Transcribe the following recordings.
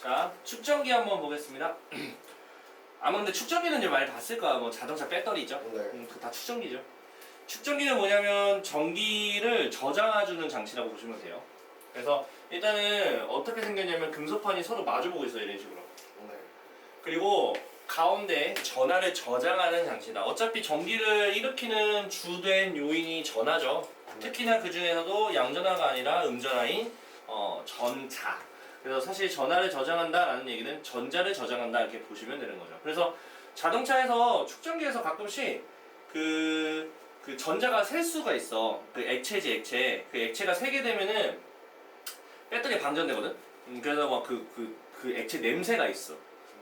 자, 축전기 한번 보겠습니다. 아마 근데 축전기는 이제 많이 봤을 거야. 뭐 자동차 배터리죠. 네. 그거 다 축전기죠. 축전기는 뭐냐면 전기를 저장해주는 장치라고 보시면 돼요. 그래서 일단은 어떻게 생겼냐면 금속판이 서로 마주보고 있어요. 이런 식으로. 네. 그리고 가운데 전하를 저장하는 장치다. 어차피 전기를 일으키는 주된 요인이 전하죠. 특히나 그 중에서도 양전하가 아니라 음전하인 전자. 그래서 사실 전하를 저장한다라는 얘기는 전자를 저장한다 이렇게 보시면 되는 거죠. 그래서 자동차에서 축전기에서 가끔씩 그 전자가 셀 수가 있어. 그 액체지 액체. 그 액체가 세게 되면은 배터리 방전되거든. 그래서 막 그 액체 냄새가 있어.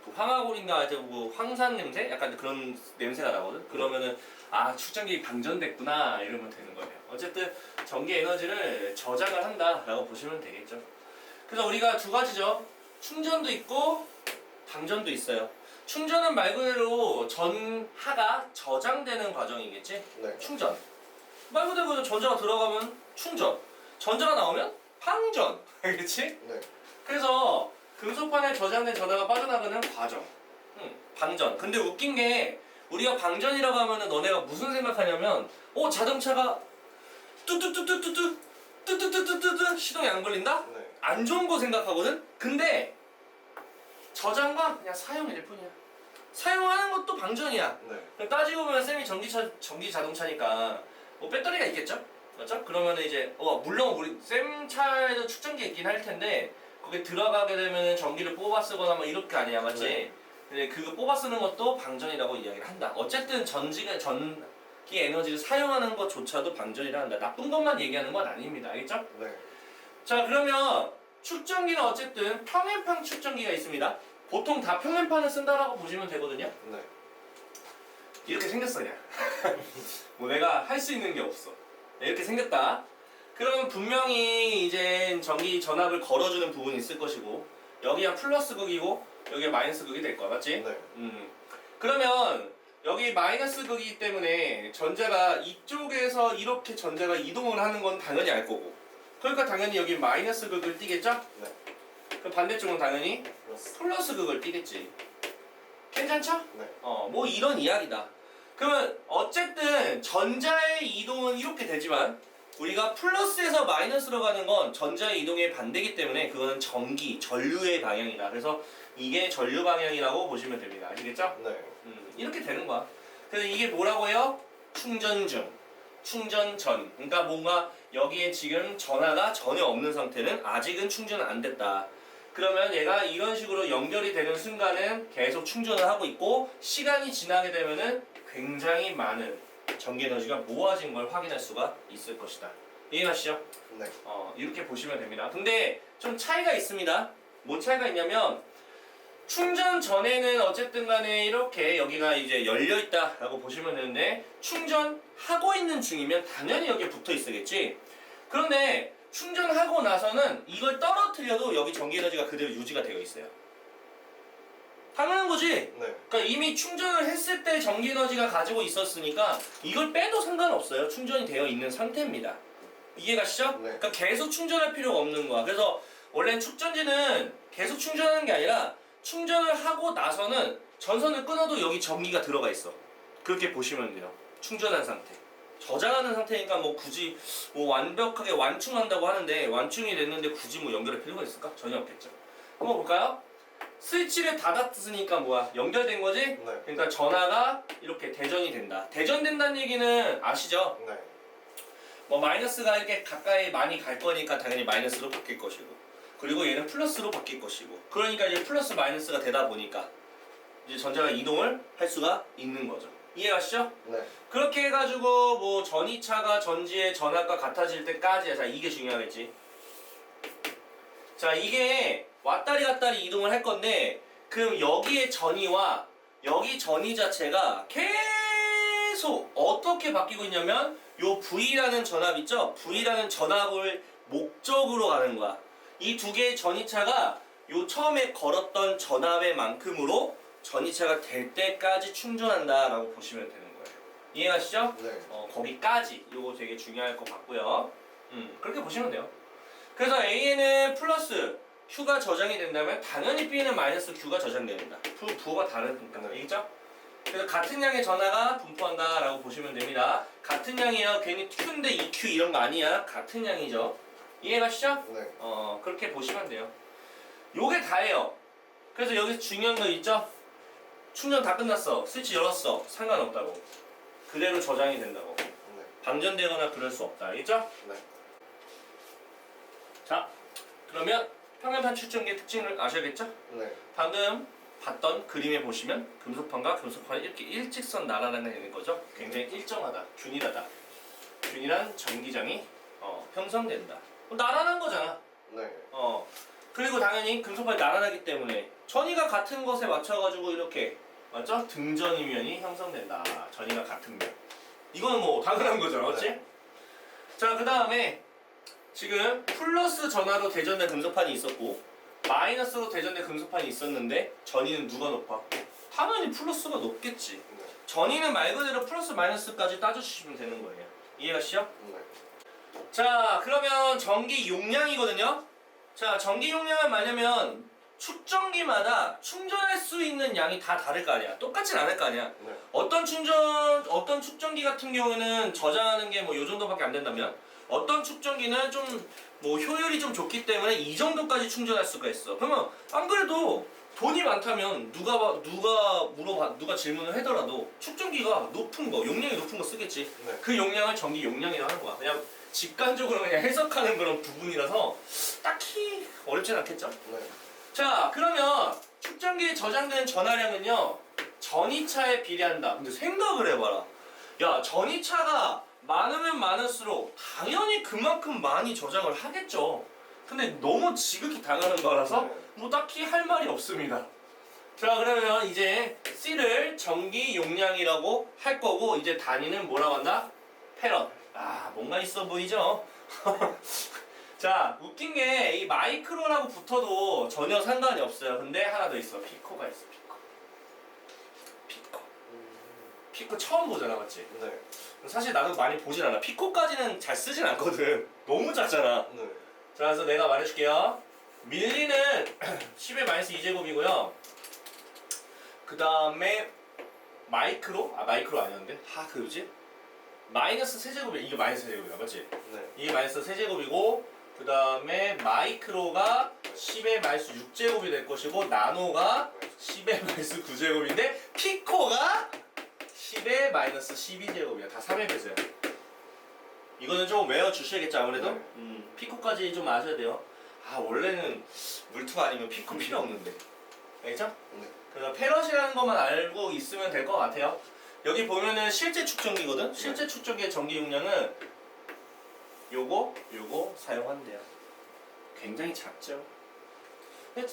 그 황화골인가 하여튼 뭐 황산 냄새? 약간 그런 냄새가 나거든. 그러면은 아 축전기 방전됐구나 이러면 되는 거예요. 어쨌든 전기 에너지를 저장을 한다라고 보시면 되겠죠. 그래서 우리가 두 가지죠. 충전도 있고 방전도 있어요. 충전은 말 그대로 전하가 저장되는 과정이겠지? 네. 충전. 말 그대로 전자가 들어가면 충전. 전자가 나오면 방전. 알겠지? 네. 그래서 금속판에 저장된 전하가 빠져나가는 과정. 방전. 근데 웃긴 게 우리가 방전이라고 하면은 너네가 무슨 생각하냐면 자동차가 뚜뚜뚜뚜뚜뚜 시동이 안 걸린다? 네. 안 좋은 거 생각하거든? 근데 저장과 그냥 사용일 뿐이야. 사용하는 것도 방전이야. 네. 따지고 보면 쌤이 전기 자동차니까 뭐 배터리가 있겠죠? 맞죠? 그러면 이제 물론 우리 쌤 차에도 축전기 있긴 할 텐데 거기 들어가게 되면 전기를 뽑아 쓰거나 뭐 이렇게 아니야, 맞지? 네. 근데 그거 뽑아 쓰는 것도 방전이라고 이야기를 한다. 어쨌든 전기 에너지를 사용하는 것조차도 방전이라 한다. 나쁜 것만 얘기하는 건 아닙니다. 알겠죠? 네. 자, 그러면 축전기는 어쨌든 평행판 축전기가 있습니다. 보통 다 평행판을 쓴다라고 보시면 되거든요. 네. 이렇게 생겼어 그냥. 뭐 내가 할 수 있는 게 없어. 이렇게 생겼다. 그러면 분명히 이제 전기 전압을 걸어주는 부분이 있을 것이고 여기가 플러스 극이고 여기가 마이너스 극이 될 거야, 맞지? 네. 그러면 여기 마이너스 극이기 때문에 전자가 이쪽에서 이렇게 전자가 이동을 하는 건 당연히 알 거고 그러니까 당연히 여기 마이너스 극을 띠겠죠? 네. 그 반대쪽은 당연히 플러스. 플러스 극을 띠겠지. 괜찮죠? 네. 뭐 이런 이야기다. 그러면 어쨌든 전자의 이동은 이렇게 되지만 우리가 플러스에서 마이너스로 가는 건 전자의 이동의 반대이기 때문에 그거는 전류의 방향이다. 그래서 이게 전류 방향이라고 보시면 됩니다. 아시겠죠? 네. 이렇게 되는 거야. 그래서 이게 뭐라고 해요? 충전 중, 충전 전. 그러니까 뭔가 여기에 지금 전하가 전혀 없는 상태는 아직은 충전은 안 됐다. 그러면 얘가 이런 식으로 연결이 되는 순간은 계속 충전을 하고 있고 시간이 지나게 되면은 굉장히 많은 전기 에너지가 모아진 걸 확인할 수가 있을 것이다. 이해가시죠? 네. 이렇게 보시면 됩니다. 근데 좀 차이가 있습니다. 뭔 차이가 있냐면 충전 전에는 어쨌든 간에 이렇게 여기가 이제 열려있다 라고 보시면 되는데 충전하고 있는 중이면 당연히 여기에 붙어 있어야겠지. 그런데 충전하고 나서는 이걸 떨어뜨려도 여기 전기 에너지가 그대로 유지가 되어 있어요. 당연한 거지? 네. 그러니까 이미 충전을 했을 때 전기 에너지가 가지고 있었으니까 이걸 빼도 상관없어요. 충전이 되어 있는 상태입니다. 이해가시죠? 네. 그러니까 계속 충전할 필요가 없는 거야. 그래서 원래는 축전지는 계속 충전하는 게 아니라 충전을 하고 나서는 전선을 끊어도 여기 전기가 들어가 있어. 그렇게 보시면 돼요. 충전한 상태. 저장하는 상태니까 뭐 굳이 뭐 완벽하게 완충한다고 하는데 완충이 됐는데 굳이 뭐 연결할 필요가 있을까? 전혀 없겠죠. 한번 볼까요? 스위치를 닫았으니까 뭐야? 연결된 거지? 네. 그러니까 전하가 이렇게 대전이 된다. 대전된다는 얘기는 아시죠? 네. 뭐 마이너스가 이렇게 가까이 많이 갈 거니까 당연히 마이너스로 바뀔 것이고 그리고 얘는 플러스로 바뀔 것이고 그러니까 이제 플러스 마이너스가 되다 보니까 이제 전자가 이동을 할 수가 있는 거죠. 이해가시죠? 네. 그렇게 해가지고 뭐 전이차가 전지의 전압과 같아질 때까지 자 이게 중요하겠지. 자 이게 왔다리 갔다리 이동을 할 건데 그럼 여기의 전이와 여기 전이 자체가 계속 어떻게 바뀌고 있냐면 요 V라는 전압 있죠? V라는 전압을 목적으로 가는 거야. 이 두 개의 전이차가 요 처음에 걸었던 전압의 만큼으로 전이차가 될 때까지 충전한다 라고 보시면 되는 거예요. 이해가시죠? 네. 거기까지 요거 되게 중요할 것 같고요. 그렇게 보시면 돼요. 그래서 AN은 플러스 Q가 저장이 된다면 당연히 B는 마이너스 Q가 저장됩니다. 부호가 다르니까. 알겠죠? 그래서 같은 양의 전하가 분포한다 라고 보시면 됩니다. 같은 양이에요. 괜히 Q인데 2Q 이런 거 아니야. 같은 양이죠. 이해가시죠? 네. 그렇게 보시면 돼요. 요게 다예요. 그래서 여기서 중요한 거 있죠? 충전 다 끝났어. 스위치 열었어. 상관없다고. 그대로 저장이 된다고. 네. 방전되거나 그럴 수 없다. 알겠죠? 네. 자, 그러면 평면판 출전기의 특징을 아셔야겠죠? 네. 방금 봤던 그림에 보시면 금속판과 금속판이 이렇게 일직선 나란하게 되는 거죠. 굉장히 일정하다, 균일하다. 균일한 전기장이 형성된다. 나란한 거잖아. 네. 그리고 당연히 금속판이 나란하기 때문에 전이가 같은 것에 맞춰가지고 이렇게 맞죠? 등전이면이 형성된다. 전이가 같은 면. 이거는 뭐 당연한 거죠, 맞지? 네. 자, 그 다음에 지금 플러스 전하로 대전된 금속판이 있었고 마이너스로 대전된 금속판이 있었는데 전이는 누가 높아? 당연히 플러스가 높겠지. 네. 전이는 말 그대로 플러스 마이너스까지 따져주시면 되는 거예요. 이해가시죠? 네. 자, 그러면 전기 용량이거든요. 자, 전기 용량은 뭐냐면 축전기마다 충전할 수 있는 양이 다 다를 거 아니야. 똑같진 않을 거 아니야. 네. 어떤 축전기 같은 경우에는 저장하는 게 뭐 요 정도밖에 안 된다면 어떤 축전기는 좀 뭐 효율이 좀 좋기 때문에 이 정도까지 충전할 수가 있어. 그러면 안 그래도 돈이 많다면 누가 질문을 하더라도 축전기가 높은 거, 용량이 높은 거 쓰겠지. 네. 그 용량을 전기 용량이라고 하는 거야. 그냥 직관적으로 그냥 해석하는 그런 부분이라서 딱히 어렵진 않겠죠? 네. 자, 그러면 축전기에 저장된 전하량은요 전이차에 비례한다. 근데 생각을 해봐라. 야, 전이차가 많으면 많을수록 당연히 그만큼 많이 저장을 하겠죠. 근데 너무 지극히 당하는 거라서 네. 뭐 딱히 할 말이 없습니다. 자, 그러면 이제 C를 전기 용량이라고 할 거고 이제 단위는 뭐라고 한다? 패럿. 아, 뭔가 있어 보이죠? 자, 웃긴 게 이 마이크로라고 붙어도 전혀 상관이 없어요. 근데 하나 더 있어. 피코가 있어. 피코 처음 보잖아, 맞지? 네. 사실 나도 많이 보진 않아. 피코까지는 잘 쓰진 않거든. 너무 작잖아. 네. 자, 그래서 내가 말해줄게요. 밀리는 10의 마이너스 2제곱이고요. 그 다음에 마이크로? 마이크로 아니었는데? 그 뭐지? 마이너스 세제곱이 이게 마이너스 세제곱이야, 맞지? 네. 이게 마이너스 세제곱이고 그 다음에 마이크로가 10의 마이너스 6제곱이 될 것이고 나노가 10의 마이너스 9제곱인데 피코가 10의 마이너스 12제곱이야. 다 3의 배수야. 이거는 좀 외워주셔야겠죠, 아무래도? 네. 피코까지 좀 아셔야 돼요. 원래는 물투 아니면 피코 필요 없는데. 알겠죠? 네. 그래서 패럿이라는 것만 알고 있으면 될 것 같아요. 여기 보면은 실제 축전기거든? 실제 축전기의 전기 용량은 요거 사용한대요. 굉장히 작죠? 근데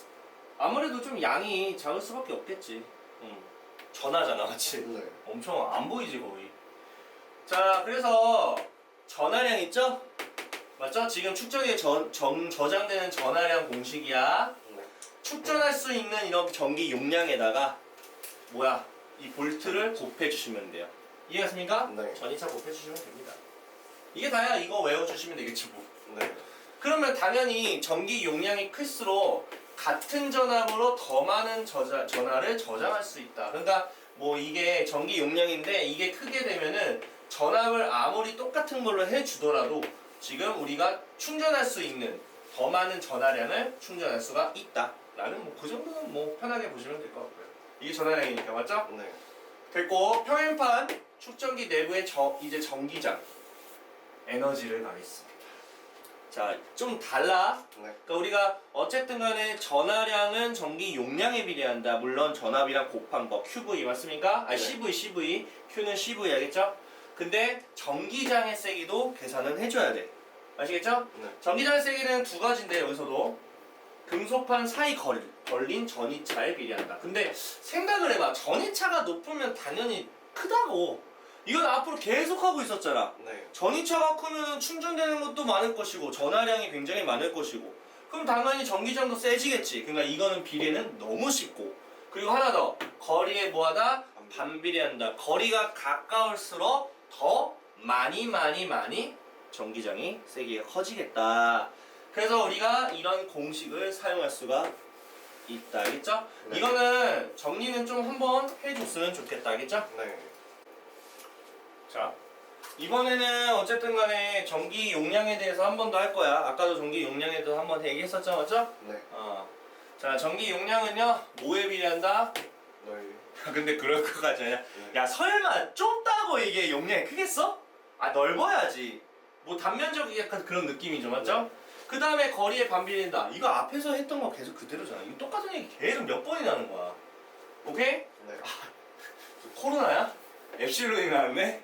아무래도 좀 양이 작을 수밖에 없겠지. 전하잖아, 맞지? 네. 엄청 안 보이지, 거의. 자, 그래서 전하량 있죠? 맞죠? 지금 축전기에 저장되는 전하량 공식이야. 네. 축전할 수 있는 이런 전기 용량에다가 이 볼트를 곱해주시면 돼요. 이해갔습니까? 네. 전이차 곱해주시면 됩니다. 이게 다야. 이거 외워주시면 되겠지 뭐. 네. 그러면 당연히 전기 용량이 클수록 같은 전압으로 더 많은 전하를 저장할 수 있다. 그러니까 뭐 이게 전기 용량인데 이게 크게 되면은 전압을 아무리 똑같은 걸로 해주더라도 지금 우리가 충전할 수 있는 더 많은 전하량을 충전할 수가 있다. 라는 뭐 그 정도는 뭐 편하게 보시면 될 것 같고요. 이게 전하량이니까 맞죠? 네. 됐고 평행판 축전기 내부의 이제 전기장 에너지를 가겠습니다. 자, 좀 달라. 네. 그러니까 우리가 어쨌든 간에 전하량은 전기 용량에 비례한다. 물론 전압이랑 곱한 거 QV 맞습니까? 네. CV, Q는 CV 알겠죠? 근데 전기장의 세기도 계산은 해줘야 돼. 아시겠죠? 네. 전기장의 세기는 두 가지인데 여기서도 금속판 사이 걸린 전이차에 비례한다. 근데 생각을 해봐. 전이차가 높으면 당연히 크다고. 이건 앞으로 계속 하고 있었잖아. 네. 전이차가 크면 충전되는 것도 많을 것이고 전하량이 굉장히 많을 것이고 그럼 당연히 전기장도 세지겠지. 그러니까 이거는 비례는 너무 쉽고 그리고 하나 더 거리에 뭐하다? 반비례한다. 거리가 가까울수록 더 많이 전기장이 세기가 커지겠다. 그래서 우리가 이런 공식을 사용할 수가 있다. 알겠죠? 네. 이거는 정리는 좀 한번 해줬으면 좋겠다. 알겠죠? 네. 자, 이번에는 어쨌든 간에 전기 용량에 대해서 한 번 더 할 거야. 아까도 전기 용량에 대해서 한 번 얘기했었죠, 맞죠? 네. 자, 전기 용량은요, 뭐에 비례한다? 넓이. 근데 그럴 것 같지 않냐? 네. 야, 설마 좁다고 이게 용량이 크겠어? 아, 넓어야지. 뭐 단면적이 약간 그런 느낌이죠, 맞죠? 그 다음에 거리에 반비례한다. 이거 앞에서 했던 거 계속 그대로잖아. 이거 똑같은 얘기 계속 몇 번이나 하는 거야. 오케이? 네. 코로나야? 엡실론이 나왔네?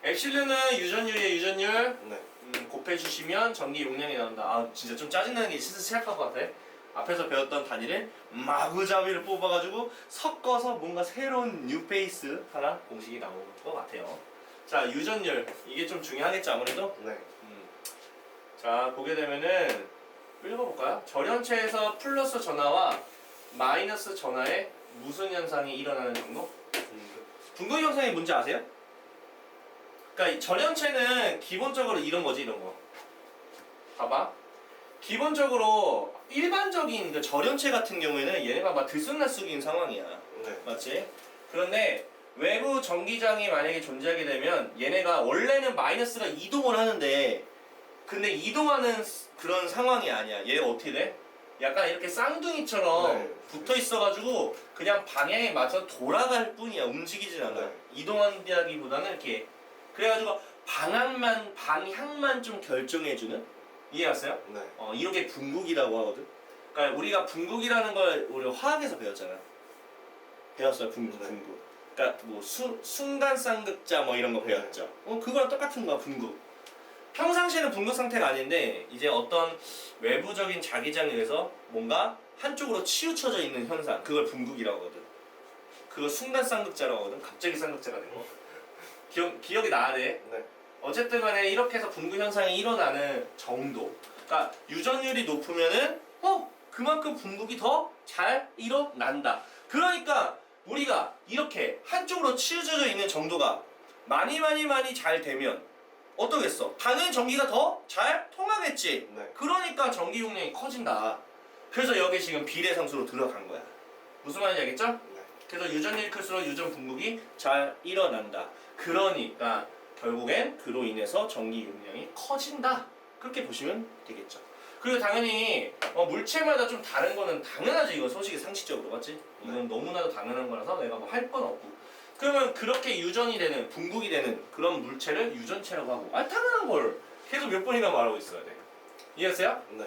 엡실론은 유전율이에요, 유전율. 네. 곱해주시면 전기 용량이 나온다. 아, 진짜 좀 짜증나는 게 진짜 시작할 것 같아. 앞에서 배웠던 단위를 마구잡이를 뽑아가지고 섞어서 뭔가 새로운 뉴페이스 하나 공식이 나올 것 같아요. 자, 유전율. 이게 좀 중요하겠죠, 아무래도? 네. 자, 보게 되면은 읽어볼까요? 절연체에서 플러스 전하와 마이너스 전하에 무슨 현상이 일어나는 정도? 분극 현상이 뭔지 아세요? 그러니까 이 절연체는 기본적으로 이런 거지, 이런 거. 봐봐. 기본적으로 일반적인 그 절연체 같은 경우에는 얘네가 막 들쑥날쑥인 상황이야. 네. 맞지? 그런데 외부 전기장이 만약에 존재하게 되면 얘네가 원래는 마이너스가 이동을 하는데 근데 이동하는 그런 상황이 아니야. 얘가 어떻게 돼? 약간 이렇게 쌍둥이처럼 네. 붙어 있어가지고 그냥 방향에 맞춰 돌아갈 뿐이야. 움직이진 않아. 네. 이동한다기보다는 이렇게 그래가지고 방향만 좀 결정해주는 이해했어요? 네. 이렇게 분극이라고 하거든. 그러니까 우리가 분극이라는 걸 우리 화학에서 배웠잖아. 배웠어요, 분극. 네. 그러니까 뭐 순간 쌍극자 뭐 이런 거 배웠죠. 그거랑 똑같은 거야, 분극. 평상시에는 분극 상태가 아닌데 이제 어떤 외부적인 자기장에 의해서 뭔가 한쪽으로 치우쳐져 있는 현상, 그걸 분극이라고 하거든. 그걸 순간 쌍극자라고 하거든. 갑자기 쌍극자가 된 거. 기억이 나야 돼. 네. 어쨌든 간에 이렇게 해서 분극 현상이 일어나는 정도. 그러니까 유전율이 높으면은 그만큼 분극이 더 잘 일어난다. 그러니까 우리가 이렇게 한쪽으로 치우쳐져 있는 정도가 많이 잘 되면 어떠겠어? 당연히 전기가 더 잘 통하겠지. 네. 그러니까 전기 용량이 커진다. 그래서 여기 지금 비례상수로 들어간 거야. 무슨 말인지 알겠죠? 네. 그래서 유전율이 클수록 유전 분극이 잘 일어난다. 그러니까 결국엔 그로 인해서 전기 용량이 커진다. 그렇게 보시면 되겠죠. 그리고 당연히 물체마다 좀 다른 거는 당연하지. 이건 솔직히 상식적으로 맞지? 이건 너무나도 당연한 거라서 내가 뭐 할 건 없고. 그러면 그렇게 유전이 되는 분극이 되는 그런 물체를 유전체라고 하고 당연한 걸 계속 몇 번이나 말하고 있어야 돼. 이해하세요? 네.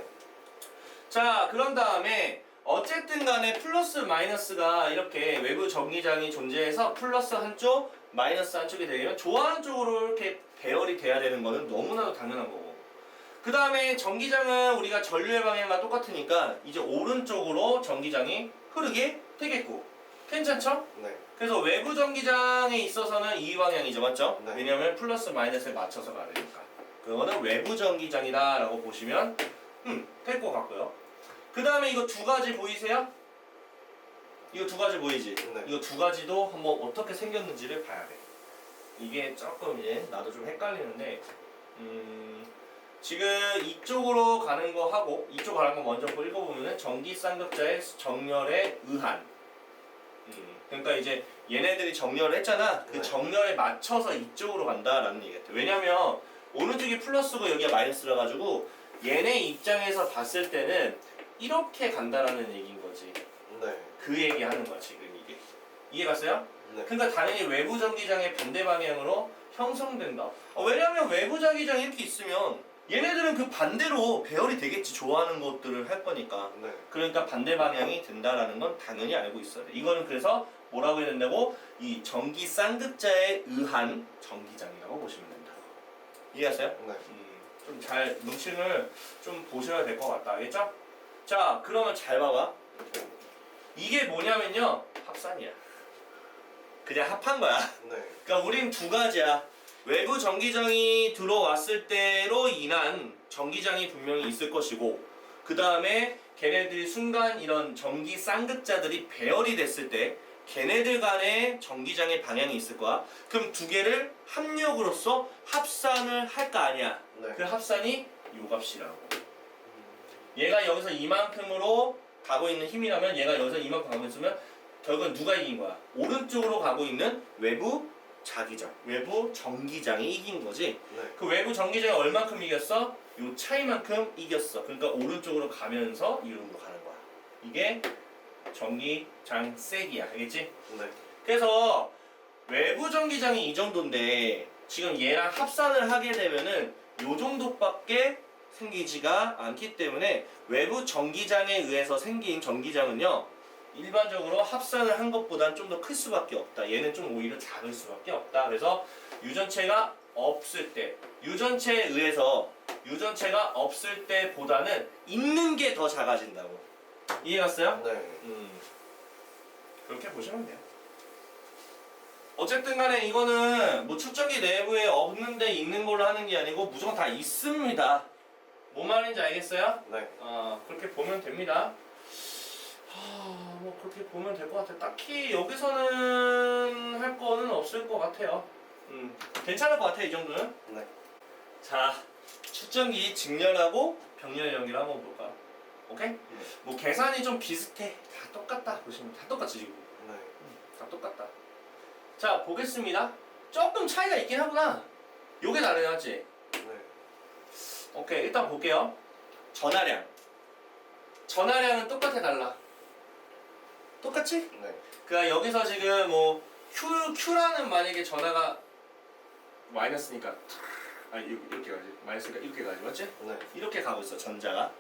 자, 그런 다음에 어쨌든 간에 플러스 마이너스가 이렇게 외부 전기장이 존재해서 플러스 한쪽 마이너스 한쪽이 되면 좋아하는 쪽으로 이렇게 배열이 돼야 되는 거는 너무나도 당연한 거고, 그 다음에 전기장은 우리가 전류의 방향과 똑같으니까 이제 오른쪽으로 전기장이 흐르게 되겠고, 괜찮죠? 네. 그래서 외부 전기장에 있어서는 이 방향이죠, 맞죠? 네. 왜냐면 플러스 마이너스에 맞춰서 가야 되니까. 그거는 외부 전기장이다 라고 보시면 될 것 같고요. 그 다음에 이거 두 가지 보이세요? 이거 두 가지 보이지? 네. 이거 두 가지도 한번 어떻게 생겼는지를 봐야 돼. 이게 조금 이제 나도 좀 헷갈리는데 지금 이쪽으로 가는 거 하고 이쪽 가는 거 먼저 읽어보면은 전기 쌍극자의 정렬에 의한, 그러니까 이제 얘네들이 정렬을 했잖아. 그 네. 정렬에 맞춰서 이쪽으로 간다라는 얘기 같아. 왜냐면 오른쪽이 플러스고 여기가 마이너스라 가지고 얘네 입장에서 봤을 때는 이렇게 간다라는 얘기인 거지. 네. 그 얘기하는 거야 지금 이게. 이해갔어요? 네. 그러니까 당연히 외부 전기장의 반대 방향으로 형성된다. 왜냐면 외부 전기장이 이렇게 있으면 얘네들은 그 반대로 배열이 되겠지. 좋아하는 것들을 할 거니까. 네. 그러니까 반대 방향이 된다라는 건 당연히 알고 있어야 돼. 이거는 그래서 뭐라고 해야 된다고? 이 전기 쌍극자에 의한 전기장이라고 보시면 된다. 이해하세요? 네. 좀 잘 명칭을 좀 보셔야 될 것 같다. 알겠죠? 자, 그러면 잘 봐봐. 이게 뭐냐면요, 합산이야. 그냥 합한 거야. 네. 그러니까 우린 두 가지야. 외부 전기장이 들어왔을 때로 인한 전기장이 분명히 있을 것이고, 그 다음에 걔네들이 순간 이런 전기 쌍극자들이 배열이 됐을 때 걔네들 간의 전기장의 방향이 있을 거야. 그럼 두 개를 합력으로써 합산을 할 거 아니야. 네. 그 합산이 요 값이라고. 얘가 여기서 이만큼으로 가고 있는 힘이라면 얘가 여기서 이만큼 가고 있으면 결국은 누가 이긴 거야? 오른쪽으로 가고 있는 외부 자기장, 외부 전기장이 이긴 거지. 네. 그 외부 전기장이 얼만큼 이겼어? 요 차이만큼 이겼어. 그러니까 오른쪽으로 가면서 이쪽으로 가는 거야. 이게 전기장 세기야. 알겠지? 네. 그래서 외부 전기장이 이 정도인데 지금 얘랑 합산을 하게 되면은 요 정도밖에 생기지가 않기 때문에 외부 전기장에 의해서 생긴 전기장은요 일반적으로 합산을 한 것보단 좀 더 클 수밖에 없다. 얘는 좀 오히려 작을 수밖에 없다. 그래서 유전체가 없을 때, 유전체에 의해서 유전체가 없을 때보다는 있는 게 더 작아진다고. 이해갔어요? 네. 그렇게 보시면 돼요. 어쨌든 간에 이거는 뭐 측정기 내부에 없는데 있는 걸로 하는 게 아니고 무조건 다 있습니다. 뭔 말인지 알겠어요? 네. 그렇게 보면 됩니다. 뭐 그렇게 보면 될 것 같아요. 딱히 여기서는 할 거는 없을 것 같아요. 괜찮을 것 같아요. 이 정도는. 네. 자, 측정기 직렬하고 병렬 연기를 한번 볼까? 오케이? 뭐 계산이 좀 비슷해. 다 똑같다. 보시면 다 똑같지 지금. 네. 다 똑같다. 자, 보겠습니다. 조금 차이가 있긴 하구나. 요게 다르네, 맞지? 네. 오케이, 일단 볼게요. 전하량. 전하량은 똑같아, 달라? 똑같지? 네. 그러니까 여기서 지금 뭐 Q라는 만약에 전하가 마이너스니까 이렇게 가지. 마이너스니까 이렇게 가지, 맞지? 네. 이렇게 가고 있어, 전자가.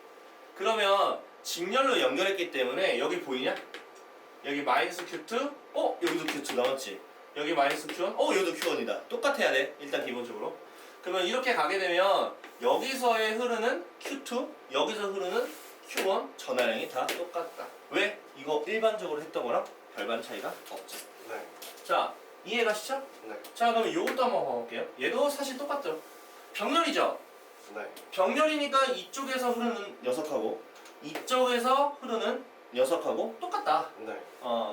그러면 직렬로 연결했기 때문에 여기 보이냐? 여기 마이너스 Q2, 여기도 Q2 나왔지? 여기 마이너스 Q1, 여기도 Q1이다. 똑같아야 돼, 일단 기본적으로. 그러면 이렇게 가게 되면 여기서의 흐르는 Q2, 여기서 흐르는 Q1 전하량이 다 똑같다. 왜? 이거 일반적으로 했던 거랑 별반 차이가 없죠. 네. 자, 이해가시죠? 네. 자, 그러면 이것도 한번 봐볼게요. 얘도 사실 똑같죠. 병렬이죠? 네. 병렬이니까 이쪽에서 흐르는 녀석하고 이쪽에서 흐르는 녀석하고 똑같다. 네.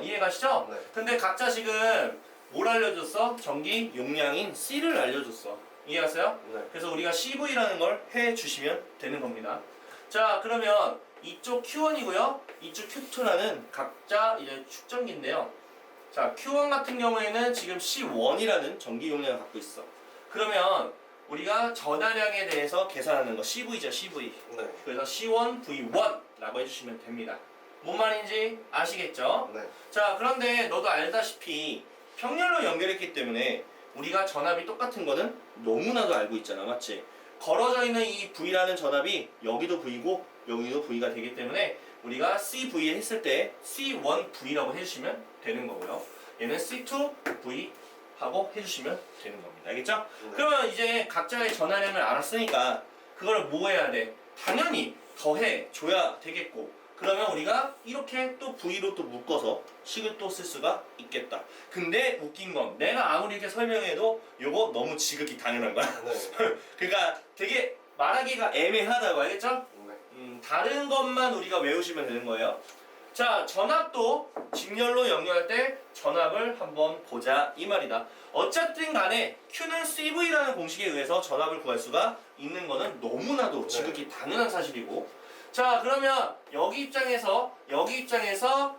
이해가시죠? 네. 근데 각자 지금 뭘 알려줬어? 전기 용량인 C를 알려줬어. 이해갔어요? 네. 그래서 우리가 CV라는 걸 해주시면 되는 겁니다. 자, 그러면 이쪽 Q1이고요. 이쪽 Q2라는 각자 이제 축전기인데요. 자, Q1 같은 경우에는 지금 C1이라는 전기 용량을 갖고 있어. 그러면 우리가 전하량에 대해서 계산하는 거 CV죠, CV. 네. 그래서 C1, V1라고 해주시면 됩니다. 뭔 말인지 아시겠죠? 네. 자, 그런데 너도 알다시피 평렬로 연결했기 때문에 우리가 전압이 똑같은 거는 너무나도 알고 있잖아, 맞지? 걸어져 있는 이 V라는 전압이 여기도 V고 여기도 V가 되기 때문에 우리가 CV 했을 때 C1V라고 해주시면 되는 거고요. 얘는 C2V 하고 해주시면 되는 겁니다. 알겠죠? 네. 그러면 이제 각자의 전하량을 알았으니까 그걸 뭐 해야 돼? 당연히 더해 줘야 되겠고, 그러면 우리가 이렇게 또 V로 또 묶어서 식을 또 쓸 수가 있겠다. 근데 웃긴 건 내가 아무리 이렇게 설명해도 요거 너무 지극히 당연한 거야. 네. 그러니까 되게 말하기가 애매하다고, 알겠죠? 네. 다른 것만 우리가 외우시면 되는 거예요. 자, 전압도 직렬로 연결할 때 전압을 한번 보자 이 말이다. 어쨌든 간에 Q는 CV라는 공식에 의해서 전압을 구할 수가 있는 거는 너무나도 지극히 당연한 사실이고, 자, 그러면 여기 입장에서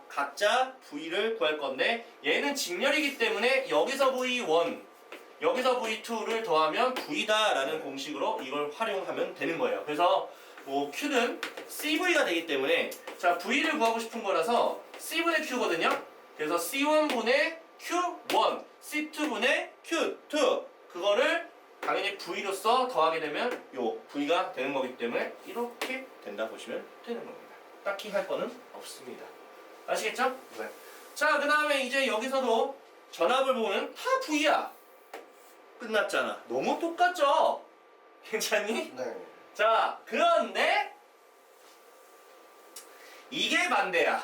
각자 V를 구할 건데 얘는 직렬이기 때문에 여기서 V1 여기서 V2를 더하면 V다 라는 공식으로 이걸 활용하면 되는 거예요. 그래서 뭐 Q는 CV가 되기 때문에 자, V를 구하고 싶은 거라서 C분의 Q거든요. 그래서 C1분의 Q1, C2분의 Q2 그거를 당연히 V로서 더하게 되면 요 V가 되는 거기 때문에 이렇게 된다 보시면 되는 겁니다. 딱히 할 거는 없습니다. 아시겠죠? 네. 자, 그 다음에 이제 여기서도 전압을 보면 다 V야. 끝났잖아. 너무 똑같죠? 괜찮니? 네. 자, 그런데 이게 반대야.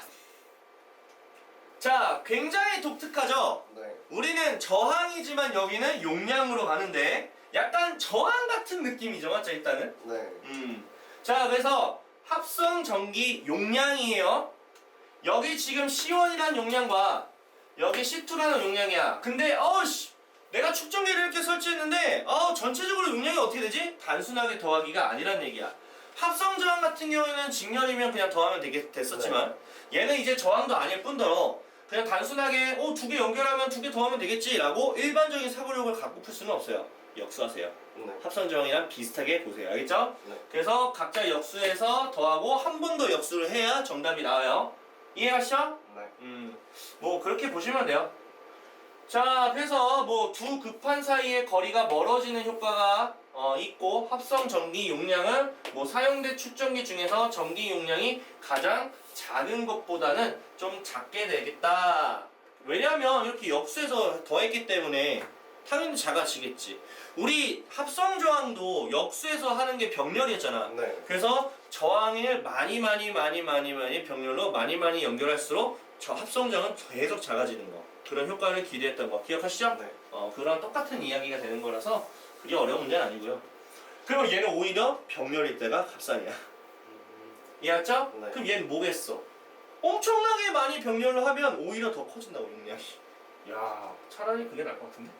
자, 굉장히 독특하죠? 네. 우리는 저항이지만 여기는 용량으로 가는데 약간 저항 같은 느낌이죠, 맞죠? 일단은. 네. 자, 그래서 합성 전기 용량이에요. 여기 지금 C1이라는 용량과 여기 C2라는 용량이야. 근데 내가 축전기를 이렇게 설치했는데 전체적으로 용량이 어떻게 되지? 단순하게 더하기가 아니란 얘기야. 합성 저항 같은 경우에는 직렬이면 그냥 더하면 됐었지만 얘는 이제 저항도 아닐 뿐더러 그냥 단순하게 두 개 연결하면 두 개 더하면 되겠지 라고 일반적인 사고력을 갖고 풀 수는 없어요. 역수하세요. 합성 저항이랑 비슷하게 보세요. 알겠죠? 그래서 각자 역수해서 더하고 한 번 더 역수를 해야 정답이 나와요. 이해하시죠? 뭐 그렇게 보시면 돼요. 자, 그래서 뭐 두 급판 사이의 거리가 멀어지는 효과가 있고 합성 전기 용량은 뭐 사용된 축전기 중에서 전기 용량이 가장 작은 것보다는 좀 작게 되겠다. 왜냐면 이렇게 역수해서 더했기 때문에 당연히 작아지겠지. 우리 합성 저항도 역수해서 하는 게 병렬이었잖아. 그래서 저항을 많이 병렬로 많이 연결할수록 저 합성 저항은 계속 작아지는 거. 그런 효과를 기대했던 거 기억하시죠? 그거랑 똑같은 이야기가 되는 거라서 그게 어려운 문제는 아니고요. 그리고 얘는 오히려 병렬일 때가 값싸이야. 이해했죠? 그럼 얘는 뭐겠어? 엄청나게 많이 병렬로 하면 오히려 더 커진다고 용량이. 야, 차라리 그게 나을 것 같은데?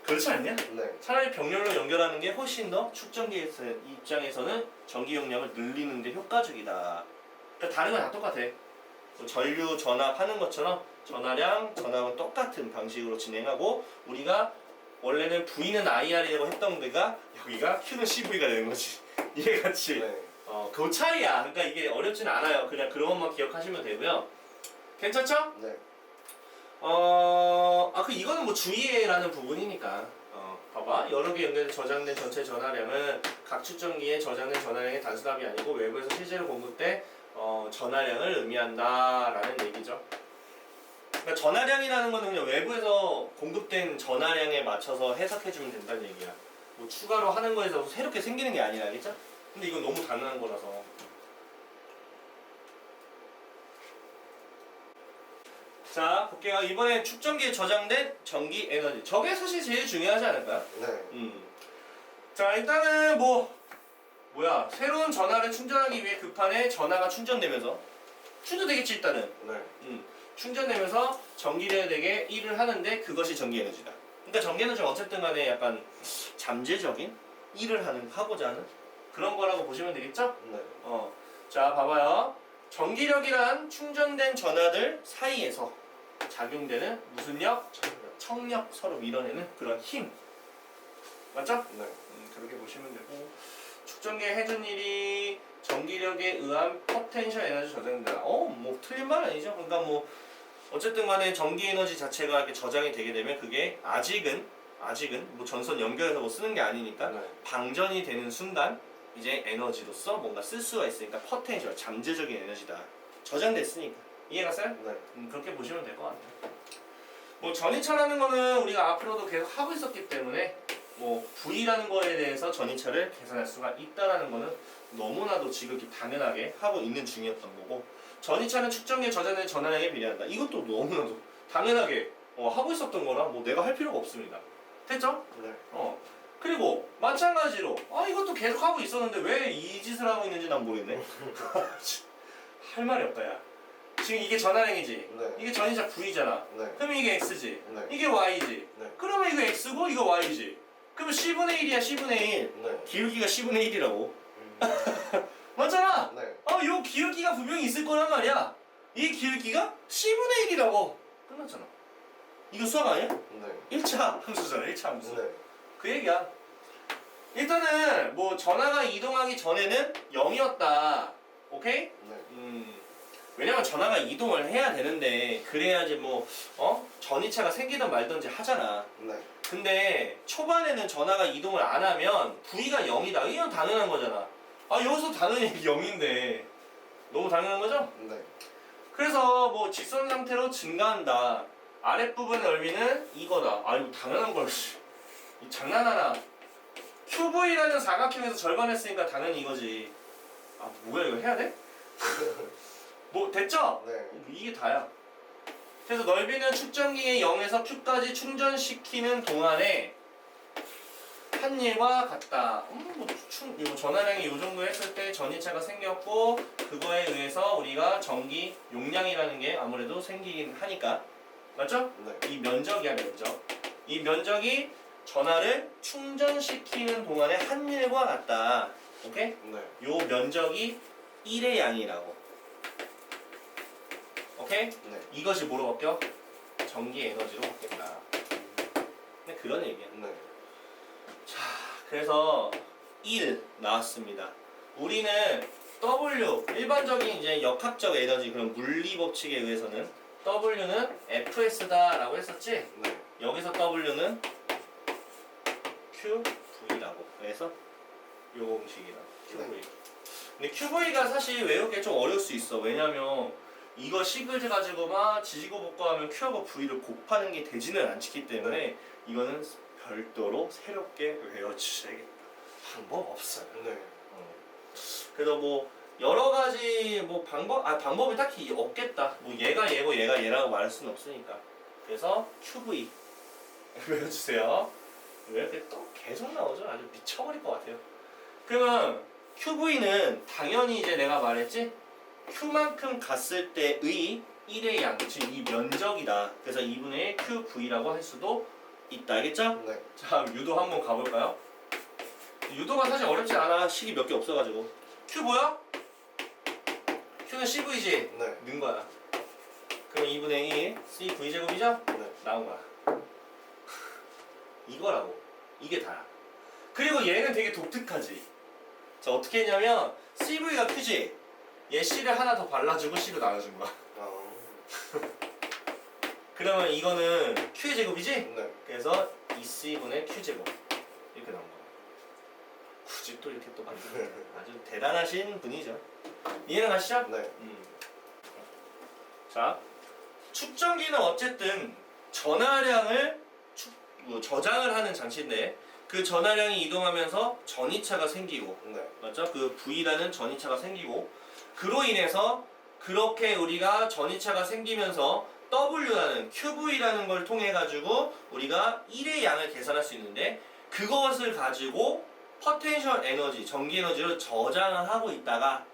그렇지 않냐? 차라리 병렬로 연결하는 게 훨씬 더 축전기 입장에서는 전기 용량을 늘리는 데 효과적이다. 그러니까 다른 건 다 똑같아. 전류 전압하는 것처럼 전하량, 전압은 똑같은 방식으로 진행하고 우리가 원래는 V는 IR이라고 했던 데가 여기가 Q는 CV가 되는 거지. 이해갔지? 그 차이야. 그러니까 이게 어렵진 않아요. 그냥 그런 것만 기억하시면 되고요. 괜찮죠? 이거는 뭐 주의해라는 부분이니까. 봐봐. 여러 개 연결해서 저장된 전체 전하량은 각 축전기에 저장된 전하량의 단순합이 아니고 외부에서 실제로 공급된 전하량을 의미한다라는 얘기죠. 그러니까 전하량이라는 거는 그냥 외부에서 공급된 전하량에 맞춰서 해석해주면 된다는 얘기야. 뭐 추가로 하는 거에서 새롭게 생기는 게 아니라, 알겠죠? 근데 이건 너무 당연한 거라서. 자, 볼게요. 이번에 축전기에 저장된 전기 에너지. 저게 사실 제일 중요하지 않을까요? 자, 일단은 새로운 전하를 충전하기 위해 급판에 전하가 충전되면서 충전되겠지 일단은. 충전되면서 전기력에게 일을 하는데 그것이 전기 에너지다. 그러니까 전기 에너지는 어쨌든 간에 약간 잠재적인 일을 하고자 하는 그런 거라고 보시면 되겠죠? 자, 봐봐요. 전기력이란 충전된 전하들 사이에서 작용되는 무슨 력? 청력, 서로 밀어내는 그런 힘. 맞죠? 그렇게 보시면 되고 축전기에 해준 일이 전기력에 의한 포텐셜 에너지 저장된다. 뭐 틀린 말 아니죠? 그러니까 뭐 어쨌든 간에 전기 에너지 자체가 이렇게 저장이 되게 되면 그게 아직은 뭐 전선 연결해서 뭐 쓰는 게 아니니까 방전이 되는 순간 이제 에너지로서 뭔가 쓸 수가 있으니까 포텐셜, 잠재적인 에너지다. 저장됐으니까. 이해갔어요? 그렇게 보시면 될 것 같아요. 뭐 전이차라는 거는 우리가 앞으로도 계속 하고 있었기 때문에 뭐 V라는 거에 대해서 전이차를 계산할 수가 있다라는 거는 너무나도 지극히 당연하게 하고 있는 중이었던 거고 전이차는 축전기에 저장된 전하량에 비례한다. 이것도 너무나도 당연하게 하고 있었던 거라 뭐 내가 할 필요가 없습니다. 됐죠? 그리고 마찬가지로 이것도 계속 하고 있었는데 왜 이 짓을 하고 있는지 난 모르겠네. 할 말이 없다 야. 지금 이게 전하량이지. 이게 전이차 V잖아. 그러면 이게 X지. 이게 Y지. 그러면 이거 X고 이거 Y지. 그러면 C분의 1이야 C분의 1. 기울기가 C분의 1이라고. 맞잖아. 요 기울기가 분명히 있을 거란 말이야. 이 기울기가 C분의 1이라고. 끝났잖아. 이거 수학 아니야? 1차 함수잖아. 1차 함수. 그 얘기야. 일단은 뭐 전하가 이동하기 전에는 0이었다. 오케이? 왜냐면 전하가 이동을 해야 되는데 그래야지 뭐 전이차가 생기든 말든지 하잖아. 근데 초반에는 전하가 이동을 안 하면 V가 0이다. 이건 당연한 거잖아. 여기서 당연히 0인데 너무 당연한 거죠? 그래서 뭐 직선 상태로 증가한다. 아랫부분 넓이는 이거다. 이거 당연한 걸. 장난하나. QV라는 사각형에서 절반 했으니까 당연히 이거지. 뭐야 이거 해야 돼? 뭐 됐죠? 이게 다야. 그래서 넓이는 축전기의 0에서 Q까지 충전시키는 동안에 한 일과 같다. 뭐 전하량이 이 정도 했을 때 전이차가 생겼고 그거에 의해서 우리가 전기 용량이라는 게 아무래도 생기긴 하니까 맞죠? 이 면적이야 면적. 이 면적이 전하를 충전시키는 동안의 한 일과 같다. 오케이? 네. 요 면적이 1의 양이라고. 오케이? 네. 이것이 뭐로 바뀌어? 전기 에너지로 바뀐다. 근데 그런 얘기야. 네. 자, 그래서 1 나왔습니다. 우리는 W, 일반적인 이제 역학적 에너지, 그런 물리 법칙에 의해서는 W는 Fs다라고 했었지? 네. 여기서 W는 QV라고. 그래서 요 공식이다. QV. 근데 QV가 사실 외우기 좀 어려울 수 있어. 왜냐면 이거 식을 가지고 막 지지고 볶고 하면 Q하고 V를 곱하는 게 되지는 않기 때문에 이거는 별도로 새롭게 외워주셔야겠다. 방법 없어요. 네. 그래서 뭐 여러 가지 뭐 방법이 딱히 없겠다. 뭐 얘가 얘고 얘가 얘라고 말할 수는 없으니까. 그래서 QV 외워주세요. 왜 이렇게 또 계속 나오죠? 아주 미쳐버릴 것 같아요. 그러면 QV는 당연히 이제 내가 말했지? Q만큼 갔을 때의 1의 양, 즉 이 면적이다. 그래서 2분의 1 QV라고 할 수도 있다. 알겠죠? 네. 자, 유도 한번 가볼까요? 유도가 사실 어렵지 않아. 식이 몇 개 없어가지고. Q 뭐야? Q는 CV지? 네. 는 거야. 그럼 2분의 1 CV제곱이죠? 네. 나온 거야. 이거라고. 이게 다야. 그리고 얘는 되게 독특하지. 자, 어떻게 했냐면 CV가 Q지? 얘 C를 하나 더 발라주고 C로 나눠준 거야. 그러면 이거는 Q의 제곱이지? 네. 그래서 2C분의 Q제곱 이렇게 나온 거야. 굳이 또 이렇게 또 만들었네. 아주 대단하신 분이죠. 이해는 가시죠? 네. 자, 축전기는 어쨌든 전하량을 저장을 하는 장치인데 그 전하량이 이동하면서 전이차가 생기고 네. 맞죠? 그 V라는 전이차가 생기고 그로 인해서 그렇게 우리가 전이차가 생기면서 W라는 QV라는 걸 통해 가지고 우리가 1의 양을 계산할 수 있는데 그것을 가지고 포텐셜 에너지, 전기 에너지를 저장을 하고 있다가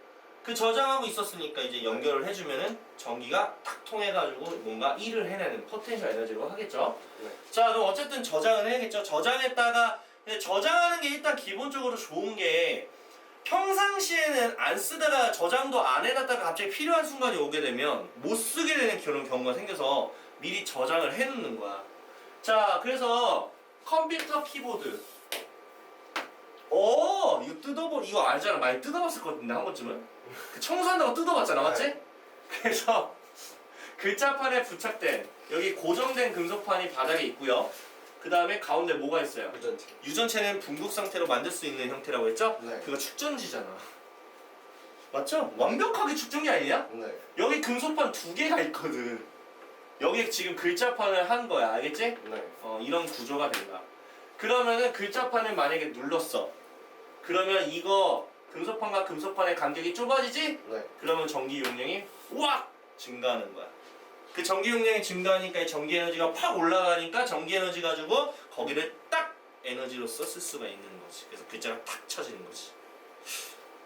그 저장하고 있었으니까 이제 연결을 해주면은 전기가 탁 통해 가지고 뭔가 일을 해내는 포텐셜 에너지로 하겠죠. 네. 자, 그럼 어쨌든 저장을 해야겠죠. 저장했다가 근데 저장하는 게 일단 기본적으로 좋은 게 평상시에는 안 쓰다가 저장도 안 해놨다가 갑자기 필요한 순간이 오게 되면 못 쓰게 되는 그런 경우가 생겨서 미리 저장을 해놓는 거야. 자, 그래서 컴퓨터 키보드. 이거 이거 알잖아. 많이 뜯어봤을 것 같은데 한 번쯤은. 그 청소한다고 뜯어봤잖아, 맞지? 네. 그래서 글자판에 부착된 여기 고정된 금속판이 바닥에 있고요. 그 다음에 가운데 뭐가 있어요? 유전체. 유전체는 붕괴 상태로 만들 수 있는 형태라고 했죠? 네. 그거 축전지잖아. 맞죠? 완벽하게 축전기 아니냐? 네. 여기 금속판 2개가 있거든. 여기 지금 글자판을 한 거야. 알겠지? 네. 이런 구조가 된다. 그러면은 글자판을 만약에 눌렀어. 그러면 이거 금속판과 금속판의 간격이 좁아지지? 네. 그러면 전기 용량이 우악! 증가하는 거야. 그 전기 용량이 증가하니까 이 전기 에너지가 팍 올라가니까 전기 에너지 가지고 거기를 딱 에너지로서 쓸 수가 있는 거지. 그래서 글자가 탁 쳐지는 거지.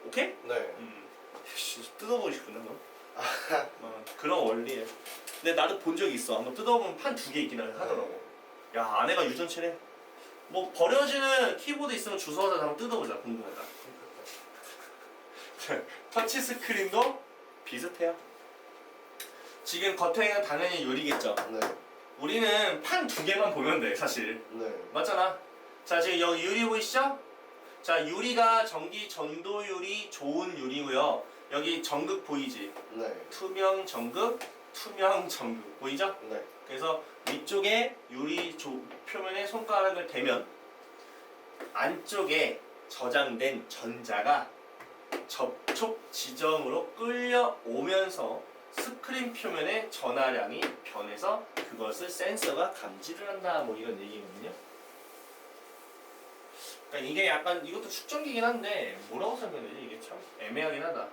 오케이? 네. 뜯어보고 싶구나 너. 그런 원리에. 근데 나도 본 적이 있어. 한번 뜯어보면 판 2개 있긴 하더라고. 야, 안에가 유전체네. 뭐 버려지는 키보드 있으면 주워서 한번 뜯어보자. 궁금하다. 터치 스크린도 비슷해요. 지금 겉에는 당연히 유리겠죠. 네. 우리는 판 2개만 보면 돼, 사실. 네. 맞잖아. 자, 지금 여기 유리 보이시죠? 자, 유리가 전기 전도율이 좋은 유리고요. 여기 전극 보이지? 네. 투명 전극, 투명 전극 보이죠? 네. 그래서 위쪽에 유리 표면에 손가락을 대면 안쪽에 저장된 전자가 접촉 지점으로 끌려오면서 스크린 표면의 전하량이 변해서 그것을 센서가 감지를 한다, 뭐 이런 얘기거든요. 그러니까 이게 약간 이것도 축전기긴 한데 뭐라고 설명되지? 이게 참 애매하긴 하다.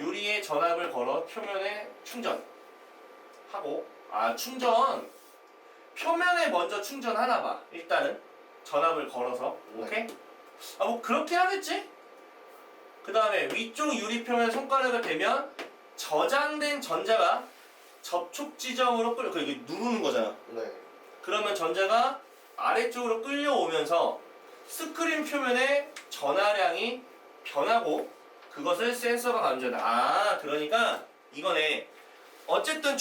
유리에 전압을 걸어 표면에 충전하고 충전 표면에 먼저 충전하나 봐. 일단은 전압을 걸어서. 네. 오케이? 뭐 그렇게 하겠지? 그 다음에 위쪽 유리 표면에 손가락을 대면 저장된 전자가 접촉 지점으로 이거 누르는 거잖아. 네. 그러면 전자가 아래쪽으로 끌려오면서 스크린 표면의 전하량이 변하고 그것을 센서가 감지한다. 아, 그러니까 이거네. 어쨌든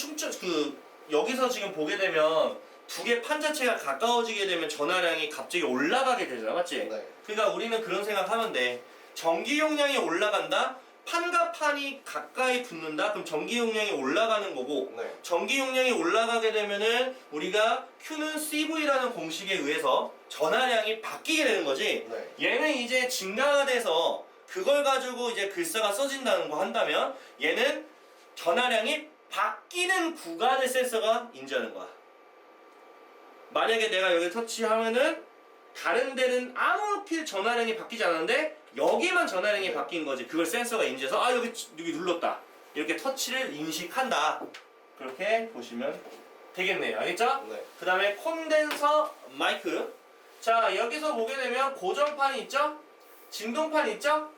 여기서 지금 보게 되면 두 개 판 자체가 가까워지게 되면 전화량이 갑자기 올라가게 되잖아, 맞지? 네. 그러니까 우리는 그런 생각하면 돼. 전기 용량이 올라간다. 판과 판이 가까이 붙는다. 그럼 전기 용량이 올라가는 거고, 네. 전기 용량이 올라가게 되면은 우리가 Q는 CV라는 공식에 의해서 전하량이 바뀌게 되는 거지. 네. 얘는 이제 증가가 돼서 그걸 가지고 이제 글자가 써진다는 거 한다면 얘는 전하량이 바뀌는 구간의 센서가 인지하는 거야. 만약에 내가 여기 터치하면은 다른 데는 아무렇게 전하량이 바뀌지 않았는데 여기만 전하량이 네. 바뀐 거지. 그걸 센서가 인지해서 아 여기 눌렀다. 이렇게 터치를 인식한다. 그렇게 보시면 되겠네요. 알겠죠? 네. 그 다음에 콘덴서 마이크. 자, 여기서 보게 되면 고정판이 있죠? 진동판 있죠?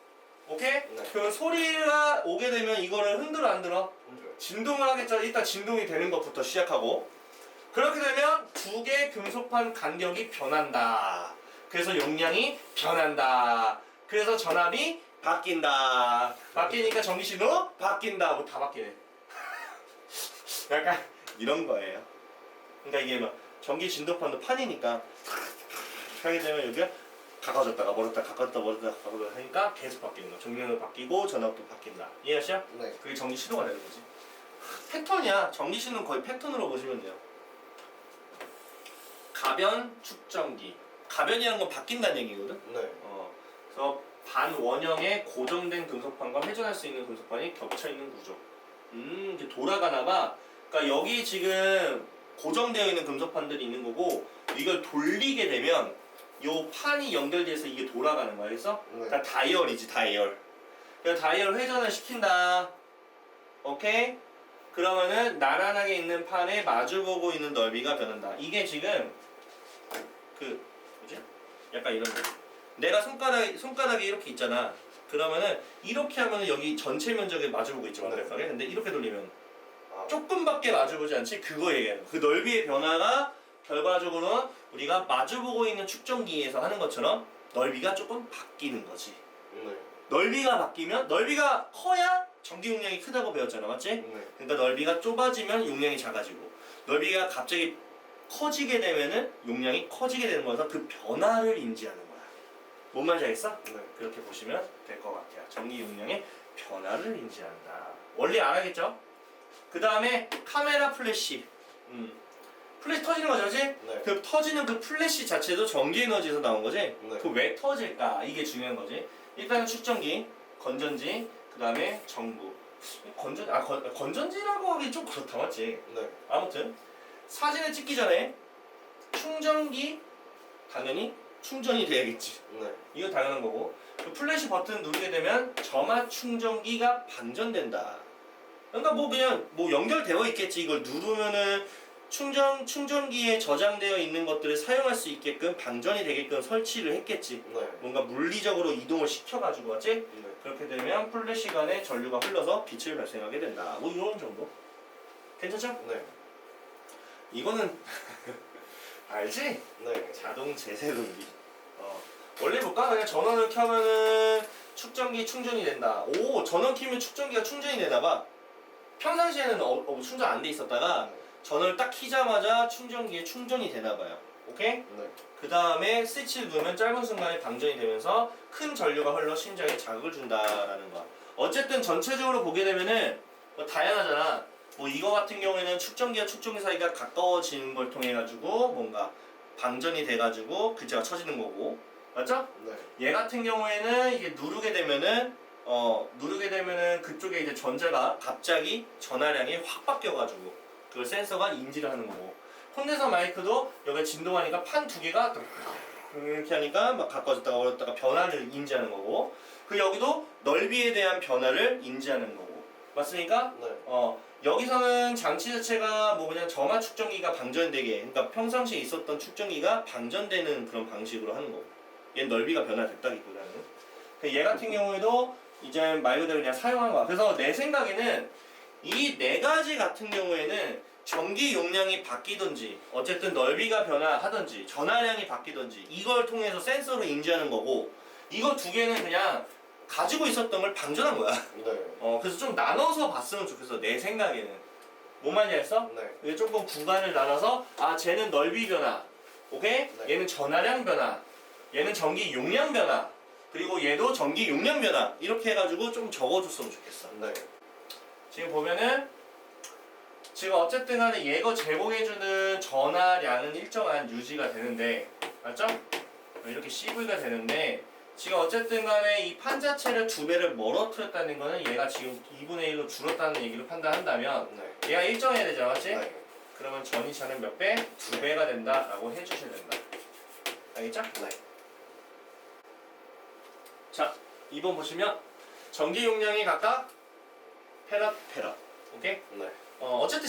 오케이? 네. 그 소리가 오게 되면 이거를 흔들어 안 들어? 힘들어요. 진동을 하겠죠? 일단 진동이 되는 것부터 시작하고 그렇게 되면 두 개의 금속판 간격이 변한다. 그래서 용량이 변한다. 그래서 전압이 바뀐다. 바뀌니까 전기신호 바뀐다. 뭐 다 바뀌네. 약간 이런 거예요. 그러니까 이게 막 전기 진동판도 판이니까 하게 되면 여기가 가까워졌다가 멀었다 가까웠다 멀었다 가까웠다 하니까 계속 바뀌는 거. 종량도 바뀌고 전압도 바뀐다. 이해하시죠? 네. 그게 전기 신호가 되는 거지. 패턴이야. 전기 신호는 거의 패턴으로 보시면 돼요. 가변 축전기. 가변이라는 건 바뀐다는 얘기거든. 네. 그래서 반원형의 고정된 금속판과 회전할 수 있는 금속판이 겹쳐 있는 구조. 이게 돌아가나 봐. 그러니까 여기 지금 고정되어 있는 금속판들이 있는 거고 이걸 돌리게 되면 요 판이 연결돼서 이게 돌아가는 거야. 그래서 네. 그러니까 다이얼이지, 다이얼. 그래서 다이얼 회전을 시킨다. 오케이? 그러면은 나란하게 있는 판에 마주보고 있는 넓이가 변한다. 이게 지금 뭐지? 약간 이런 거. 내가 손가락이 이렇게 있잖아. 그러면은 이렇게 하면은 여기 전체 면적에 마주보고 있지 완벽하게. 근데 이렇게 돌리면 조금밖에 마주보지 않지? 그거 얘기하는 거. 그 넓이의 변화가 결과적으로는 우리가 마주보고 있는 축전기에서 하는 것처럼 넓이가 조금 바뀌는 거지. 네. 넓이가 바뀌면 넓이가 커야 전기 용량이 크다고 배웠잖아, 맞지? 네. 그러니까 넓이가 좁아지면 용량이 작아지고 넓이가 갑자기 커지게 되면은 용량이 커지게 되는 거라서 그 변화를 인지하는 거야. 뭔 말인지 알겠어? 네. 그렇게 보시면 될 것 같아요. 전기 용량의 변화를 인지한다. 원리 알아겠죠? 그 다음에 카메라 플래시. 플래시 터지는 거죠, 그렇지? 네. 그 터지는 그 플래시 자체도 전기 에너지에서 나온 거지? 네. 그 왜 터질까? 이게 중요한 거지. 일단은 축전기, 건전지, 그 다음에 전구. 건전지라고 하기 좀 그렇다, 맞지? 네. 아무튼 사진을 찍기 전에 충전기 당연히 충전이 돼야겠지. 네. 이거 당연한 거고 그 플래시 버튼 누르게 되면 점화 충전기가 방전된다. 그러니까 뭐 그냥 뭐 연결되어 있겠지. 이걸 누르면은 충전기에 저장되어 있는 것들을 사용할 수 있게끔 방전이 되게끔 설치를 했겠지. 네. 뭔가 물리적으로 이동을 시켜가지고 왔지. 네. 그렇게 되면 플래시 간에 전류가 흘러서 빛을 발생하게 된다. 뭐 이런 정도. 괜찮죠? 네. 이거는 알지? 네. 자동 재세동기. 원래 볼까? 그냥 전원을 켜면은 축전기 충전이 된다. 오, 전원 켜면 축전기가 충전이 되나봐. 평상시에는 충전 안 돼 있었다가 전원을 딱 켜자마자 충전기에 충전이 되나봐요. 오케이? 네. 그 다음에 스위치를 누르면 짧은 순간에 방전이 되면서 큰 전류가 흘러 심장에 자극을 준다라는 거. 어쨌든 전체적으로 보게 되면은 뭐 다양하잖아. 뭐 이거 같은 경우에는 축전기와 축전기 사이가 가까워지는 걸 통해 가지고 뭔가 방전이 돼 가지고 글자가 쳐지는 거고, 맞죠? 네. 얘 같은 경우에는 이게 누르게 되면은 그쪽에 이제 전자가 갑자기 전하량이 확 바뀌어 가지고 그걸 센서가 인지를 하는 거고. 콘덴서 마이크도 여기가 진동하니까 판 두 개가 이렇게 하니까 막 가까워졌다가 멀었다가 변화를 인지하는 거고. 그 여기도 넓이에 대한 변화를 인지하는 거고. 맞습니까? 네. 여기서는 장치 자체가 뭐 그냥 점화 축전기가 방전되게, 그러니까 평상시에 있었던 축전기가 방전되는 그런 방식으로 하는 거고. 얘는 넓이가 변화됐다기보다는. 얘 같은 경우에도 이제 말 그대로 그냥 사용한 거야. 그래서 내 생각에는 이 네 가지 같은 경우에는 전기 용량이 바뀌든지 어쨌든 넓이가 변화하든지 전하량이 바뀌든지 이걸 통해서 센서로 인지하는 거고, 이거 두 개는 그냥 가지고 있었던 걸 방전한 거야. 네. 그래서 좀 나눠서 봤으면 좋겠어. 내 생각에는. 뭔 말인지 알았어? 네. 이게 조금 구간을 나눠서 쟤는 넓이 변화, 오케이? 네. 얘는 전하량 변화, 얘는 전기 용량 변화, 그리고 얘도 전기 용량 변화 이렇게 해가지고 좀 적어줬으면 좋겠어. 네. 지금 보면은 지금 어쨌든 간에 얘가 제공해주는 전하량은 일정한 유지가 되는데 맞죠? 이렇게 CV가 되는데 지금 어쨌든 간에 이 판 자체를 2배를 멀어뜨렸다는 거는 얘가 지금 2분의 1로 줄었다는 얘기를 판단한다면 네. 얘가 일정해야 되죠, 맞지? 네. 그러면 전이차는 몇 배? 2배가 된다라고 해주셔야 된다. 알겠죠? 네. 자, 2번 보시면 전기 용량이 각각 페럿. 오케이? 네. 어쨌든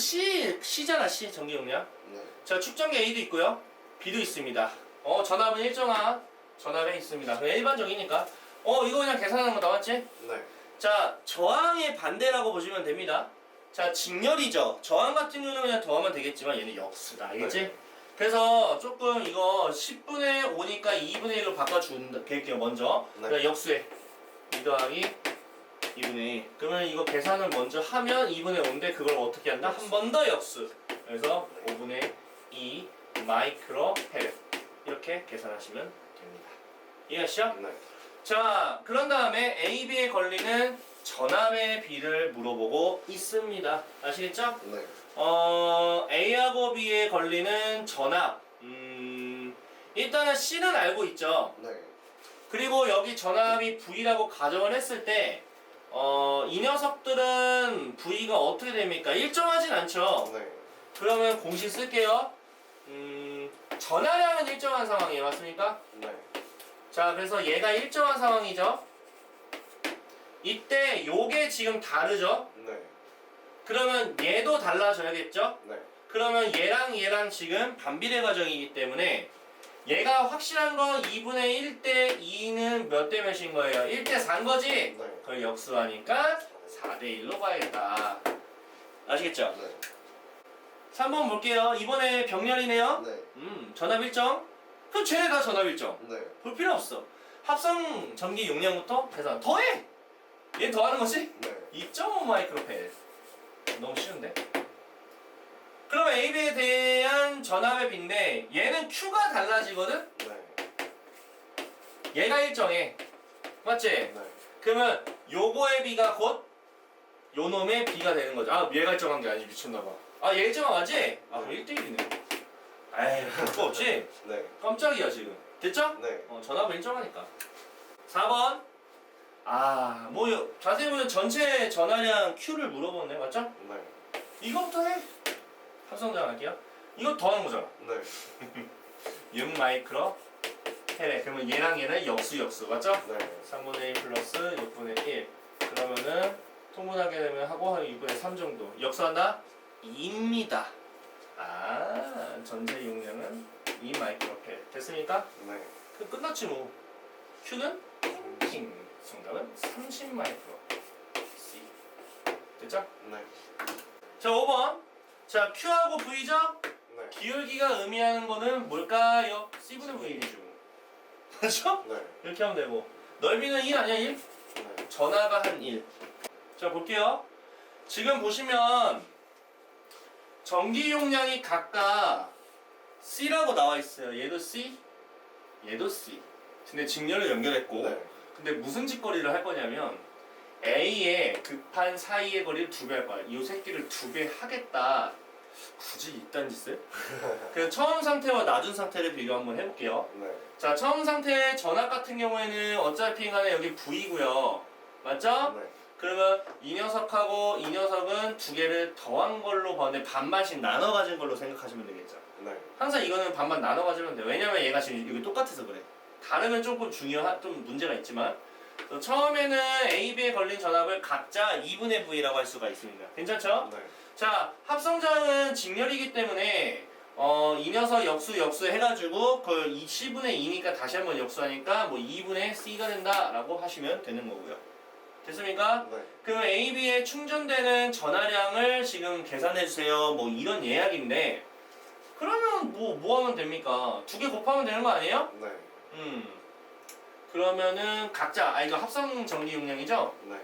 C잖아, C 전기 용량. 네. 자, 축전기 A도 있고요. B도 있습니다. 전압은 일정한 전압에 있습니다. 그냥 일반적이니까. 이거 그냥 계산하는 거 나왔지? 네. 자, 저항의 반대라고 보시면 됩니다. 자, 직렬이죠. 저항 같은 경우는 그냥 더하면 되겠지만 얘는 역수다. 알겠지? 네. 그래서 조금 이거 10분의 5니까 2분의 1로 바꿔준다. 볼게요, 먼저. 네. 그냥 역수해. 2 더하기 2분의 1. 그러면 이거 계산을 먼저 하면 2분의 5인데 그걸 어떻게 한다? 한 번 더 역수. 그래서 5분의 2 마이크로 페렛. 이렇게 계산하시면 됩니다. 이해하시죠? 네. 자, 그런 다음에 A, B에 걸리는 전압의 비를 물어보고 있습니다. 아시겠죠? 네. A하고 B에 걸리는 전압. 일단은 C는 알고 있죠. 네. 그리고 여기 전압이 V라고 가정을 했을 때, 이 녀석들은 V가 어떻게 됩니까? 일정하진 않죠. 네. 그러면 공식 쓸게요. 전하량은 일정한 상황이에요. 맞습니까? 네. 자, 그래서 얘가 일정한 상황이죠. 이때 요게 지금 다르죠. 네. 그러면 얘도 달라져야겠죠. 네. 그러면 얘랑 지금 반비례 과정이기 때문에 얘가 확실한 건 2분의 1대 2는 몇 대 몇인 거예요? 1대 4인 거지? 네. 그걸 역수하니까 4대 1로 가야겠다. 아시겠죠? 네. 3번 볼게요. 이번에 병렬이네요. 네. 전압 일정. 그럼 쟤네 다 전압 일정. 네. 볼 필요 없어. 합성 전기 용량부터 계산. 더해! 얘 더하는 거지? 네. 2.5 마이크로페. 너무 쉬운데? 그럼 AB에 대한 전압의 비인데 얘는 Q가 달라지거든? 네. 얘가 일정해. 맞지? 네. 그러면 요거의 비가 곧 요놈의 비가 되는 거죠. 얘가 일정한 게 아니지. 미쳤나봐. 얘 일정하지? 그럼 1대1이네. 에이, 볼 거 없지? 네. 깜짝이야 지금. 됐죠? 네. 전압은 일정하니까. 4번. 자세히 보면 전체 전하량 Q를 물어보네. 맞죠? 네. 이거부터 해. 합성전 할게요. 이거 더하는 거잖아. 네. 6 마이크로 페레. 그러면 얘랑 얘는 역수. 맞죠? 네. 3분의 1 플러스 6분의 1. 그러면은 통분하게 되면 하고 한 6분의 3 정도. 역수한다? 2입니다. 전체 용량은 2 마이크로 페레. 됐습니까? 네. 그럼 끝났지 뭐. Q는 킹. 정답은 30 마이크로. C. 됐죠? 네. 자, 5번. 자, Q하고 V죠? 네. 기울기가 의미하는 거는 뭘까요? C분의 V이죠. 맞죠? 네. 이렇게 하면 되고. 넓이는 1 아니야, 1? 네. 전하가 한 1. 자, 볼게요. 지금 보시면 전기 용량이 각각 C라고 나와 있어요. 얘도 C, 얘도 C. 근데 직렬을 연결했고, 네. 근데 무슨 짓거리를 할 거냐면 A의 급한 사이의 거리를 2배 할 거야. 이 새끼를 2배 하겠다. 굳이 이딴 짓을? 그래서 처음 상태와 낮은 상태를 비교 한번 해볼게요. 네. 자, 처음 상태의 전압 같은 경우에는 어차피 간에 여기 V고요. 맞죠? 네. 그러면 이 녀석하고 이 녀석은 두 개를 더한 걸로 봤는데 반반씩 나눠 가진 걸로 생각하시면 되겠죠. 네. 항상 이거는 반반 나눠 가지면 돼요. 왜냐면 얘가 지금 이게 똑같아서 그래. 다르면 조금 좀 문제가 있지만 처음에는 A, B에 걸린 전압을 각자 2분의 V라고 할 수가 있습니다. 괜찮죠? 네. 자, 합성장은 직렬이기 때문에 이 녀석 역수 해가지고 그 10분의 2니까 다시 한번 역수하니까 뭐 2분의 C가 된다라고 하시면 되는 거고요. 됐습니까? 네. 그럼 A, B에 충전되는 전하량을 지금 계산해주세요. 뭐 이런 예약인데 그러면 뭐 하면 됩니까? 2개 곱하면 되는 거 아니에요? 네. 그러면은 각자 이거 합성 전기 용량이죠? 네.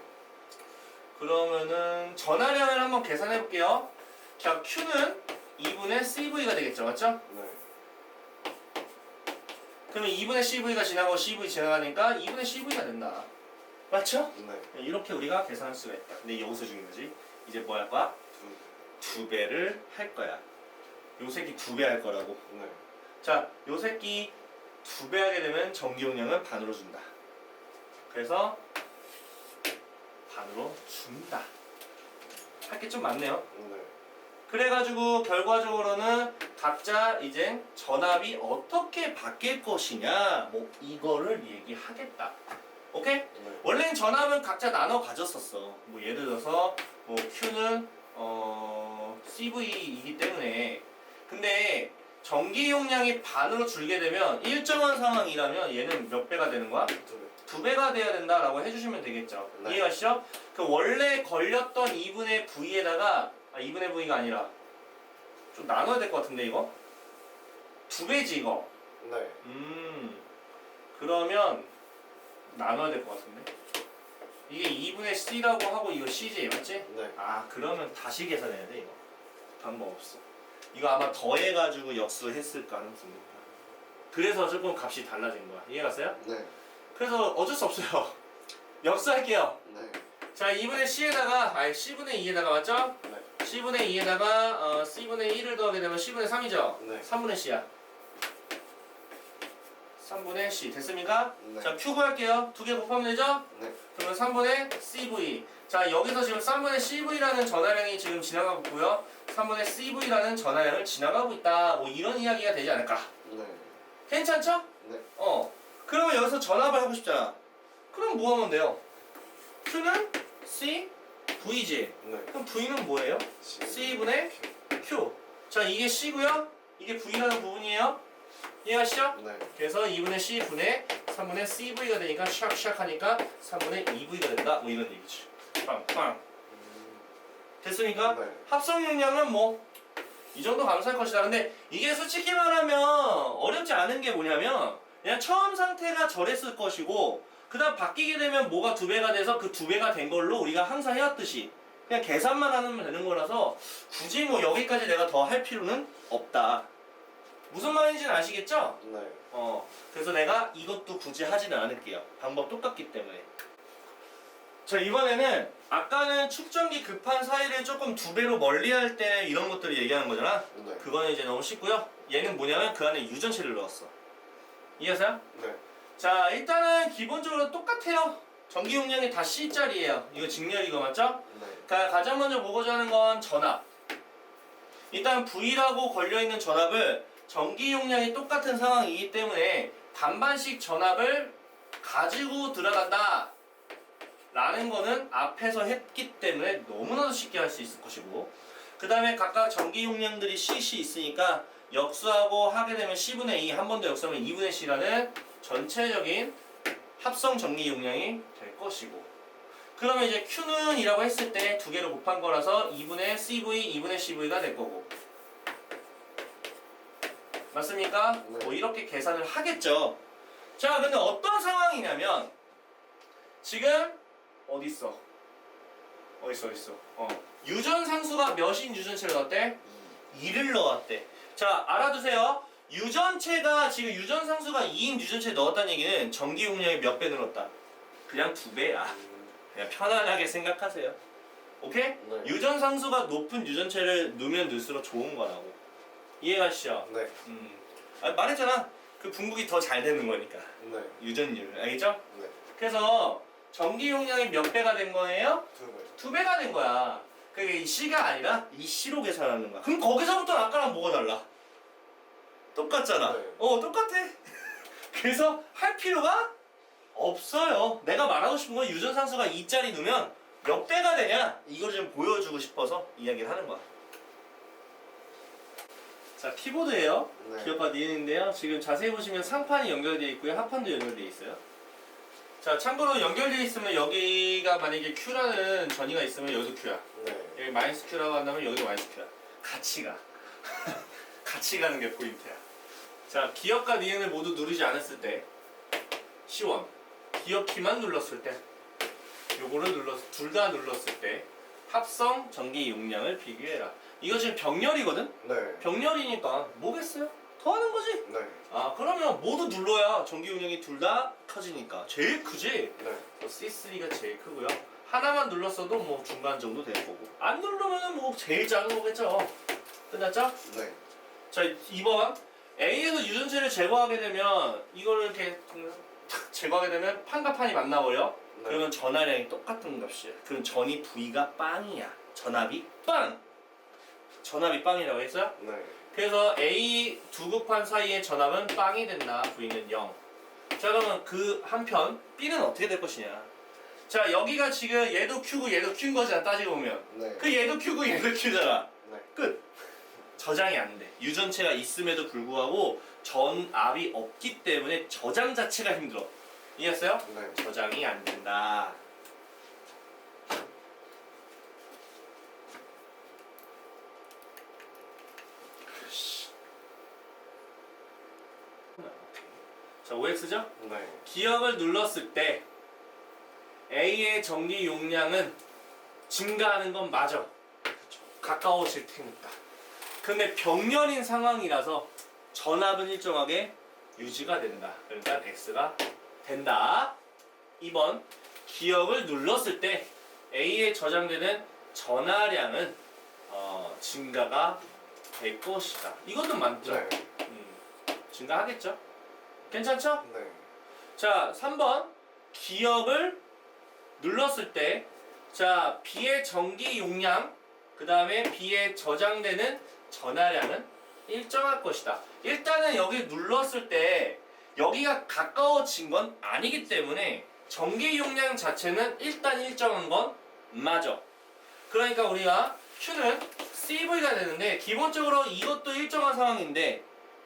그러면은 전하량을 한번 계산해 볼게요. 자, Q는 2분의 CV가 되겠죠, 맞죠? 네. 그러면 2분의 CV가 지나고 CV 지나가니까 2분의 CV가 된다. 맞죠? 네. 이렇게 우리가 계산할 수가 있다. 근데 여기서 중요한 거지. 이제 뭐 할 거야? 두 배를 할 거야. 요 새끼 2배 할 거라고. 네. 자, 요 새끼 2배 하게 되면 전기 용량은 반으로 준다. 그래서 반으로 준다. 할 게 좀 많네요. 네. 그래가지고 결과적으로는 각자 이제 전압이 어떻게 바뀔 것이냐 뭐 이거를 얘기하겠다. 오케이? 네. 원래는 전압은 각자 나눠 가졌었어. 뭐 예를 들어서 뭐 Q는 CV이기 때문에 근데 전기 용량이 반으로 줄게 되면 일정한 상황이라면 얘는 몇 배가 되는 거야? 2배. 2배가 돼야 된다라고 해주시면 되겠죠. 네. 이해가시죠? 그 원래 걸렸던 2분의 V에다가 2분의 V가 아니라 좀 나눠야 될 것 같은데 이거? 2배지 이거. 네. 그러면 나눠야 될 것 같은데 이게 2분의 C라고 하고 이거 CJ 맞지? 네. 아 그러면 다시 계산해야 돼 이거. 방법 없어. 이거 아마 더해가지고 역수했을 가능성이 있다. 그래서 조금 값이 달라진 거야. 이해갔어요? 네. 그래서 어쩔 수 없어요. 역수할게요. 네. 자 2분의 C에다가 C분의 2에다가 맞죠? 네. C분의 2에다가 C분의 1을 더하게 되면 C분의 3이죠? 네. 3분의 C야. 3분의 C 됐습니까? 네. 자 Q 구할게요. 두 개 곱하면 되죠? 네. 그러면 3분의 CV. 자 여기서 지금 3분의 CV라는 전하량이 지금 지나가고 있고요. 3분의 CV라는 전하량을 지나가고 있다. 뭐 이런 이야기가 되지 않을까? 네. 괜찮죠? 네. 그러면 여기서 전압을 하고 싶잖아. 그럼 뭐 하면 돼요? Q는 C, V지. 네. 그럼 V는 뭐예요? C분의 Q. 자 이게 C고요. 이게 V라는 부분이에요. 이해하시죠? 네. 그래서 2분의 C 분의 3분의 CV가 되니까 샥샥 하니까 3분의 2V가 된다. 뭐 이런 얘기지. 빵빵. 됐습니까? 네. 합성 용량은 뭐 이 정도 감소할 것이다. 근데 이게 솔직히 말하면 어렵지 않은 게 뭐냐면 그냥 처음 상태가 저랬을 것이고 그 다음 바뀌게 되면 뭐가 2배가 돼서 그 2배가 된 걸로 우리가 항상 해왔듯이 그냥 계산만 하면 되는 거라서 굳이 뭐 여기까지 내가 더 할 필요는 없다. 무슨 말인지는 아시겠죠? 네. 그래서 내가 이것도 굳이 하지는 않을게요. 방법 똑같기 때문에. 자 이번에는 아까는 축전기 급한 사이를 조금 2배로 멀리할 때 이런 것들을 얘기하는 거잖아. 네. 그거는 이제 너무 쉽고요. 얘는 뭐냐면 그 안에 유전체를 넣었어. 이해하세요? 네. 자 일단은 기본적으로 똑같아요. 전기 용량이 다 C짜리예요. 이거 직렬이거 맞죠? 네. 가장 먼저 보고자 하는 건 전압. 일단 V라고 걸려있는 전압을 전기 용량이 똑같은 상황이기 때문에 반반씩 전압을 가지고 들어간다 라는 거는 앞에서 했기 때문에 너무나도 쉽게 할 수 있을 것이고 그 다음에 각각 전기 용량들이 CC 있으니까 역수하고 하게 되면 C분의 2 한 번 더 역수하면 2분의 C라는 전체적인 합성 전기 용량이 될 것이고 그러면 이제 Q는 이라고 했을 때 두 개를 곱한 거라서 2분의 CV, 2분의 CV가 될 거고 맞습니까? 네. 뭐 이렇게 계산을 하겠죠. 자 근데 어떤 상황이냐면 지금 어딨어? 유전상수가 몇인 유전체를 넣었대? 2를 넣었대. 자 알아두세요. 유전체가 지금 유전상수가 2인 유전체에 넣었다는 얘기는 전기 용량이 몇 배 늘었다? 그냥 2배야. 그냥 편안하게 생각하세요. 오케이? 네. 유전상수가 높은 유전체를 넣으면 넣을수록 좋은 거라고. 이해가시죠? 네. 말했잖아. 그 분국이 더 잘 되는 거니까. 네. 유전율. 알겠죠? 네. 그래서 전기 용량이 몇 배가 된 거예요? 2배. 2배가 된 거야. 그게 이 C가 아니라 이 C로 계산하는 거야. 그럼 거기서부터는 아까랑 뭐가 달라? 똑같잖아. 네. 똑같아. 그래서 할 필요가 없어요. 내가 말하고 싶은 건 유전상수가 2짜리 넣으면 몇 배가 되냐? 이걸 좀 보여주고 싶어서 이야기를 하는 거야. 자, 키보드예요. 네. 기억과 니은인데요. 지금 자세히 보시면 상판이 연결되어 있고요. 하판도 연결되어 있어요. 자, 참고로 연결되어 있으면 여기가 만약에 Q라는 전이가 있으면 여기도 Q야. 네. 여기 마이너스 Q라고 한다면 여기도 마이너스 Q야. 같이 가. 같이 가는 게 포인트야. 자, 기억과 니은을 모두 누르지 않았을 때 C1 기억 키만 눌렀을 때, 요거를 둘 다 눌렀을 때 합성 전기 용량을 비교해라. 이거 지금 병렬이거든? 네. 병렬이니까 뭐겠어요? 더하는 거지? 네. 아 그러면 모두 눌러야 전기 용량이 둘 다 커지니까 제일 크지? 네. C3가 제일 크고요. 하나만 눌렀어도 뭐 중간 정도 될 거고, 안 누르면은 뭐 제일 작은 거겠죠. 끝났죠? 네. 자 2번, A에서 유전체를 제거하게 되면 이거를 이렇게 탁 제거하게 되면 판과 판이 만나버려. 네. 그러면 전하량이 똑같은 값이야. 그럼 전이 V가 빵이야. 전압이 빵! 전압이 빵이라고 했어요? 네. 그래서 A 두 극판 사이의 전압은 빵이 된다. V는 0. 자 그러면 그 한편 B는 어떻게 될 것이냐. 자 여기가 지금 얘도 Q고 얘도 Q인 거잖아, 따지고 보면. 네. 그 얘도 Q고 얘도 Q잖아. 네. 끝. 저장이 안 돼. 유전체가 있음에도 불구하고 전압이 없기 때문에 저장 자체가 힘들어. 이해했어요? 네. 저장이 안 된다. 자, OX죠? 네. 기억을 눌렀을 때 A의 전기 용량은 증가하는 건 맞아. 가까워질 테니까. 근데 병렬인 상황이라서 전압은 일정하게 유지가 된다. 그러니까 X가 된다. 2번, 기억을 눌렀을 때 A에 저장되는 전하량은 증가가 될 것이다. 이것도 맞죠? 네. 증가하겠죠? 괜찮죠? 네. 자, 3번, 기억을 눌렀을 때 자, B의 전기 용량, 그 다음에 B에 저장되는 전하량은 일정할 것이다. 일단은 여기 눌렀을 때 여기가 가까워진 건 아니기 때문에 전기 용량 자체는 일단 일정한 건 맞아. 그러니까 우리가 Q는 CV가 되는데 기본적으로 이것도 일정한 상황인데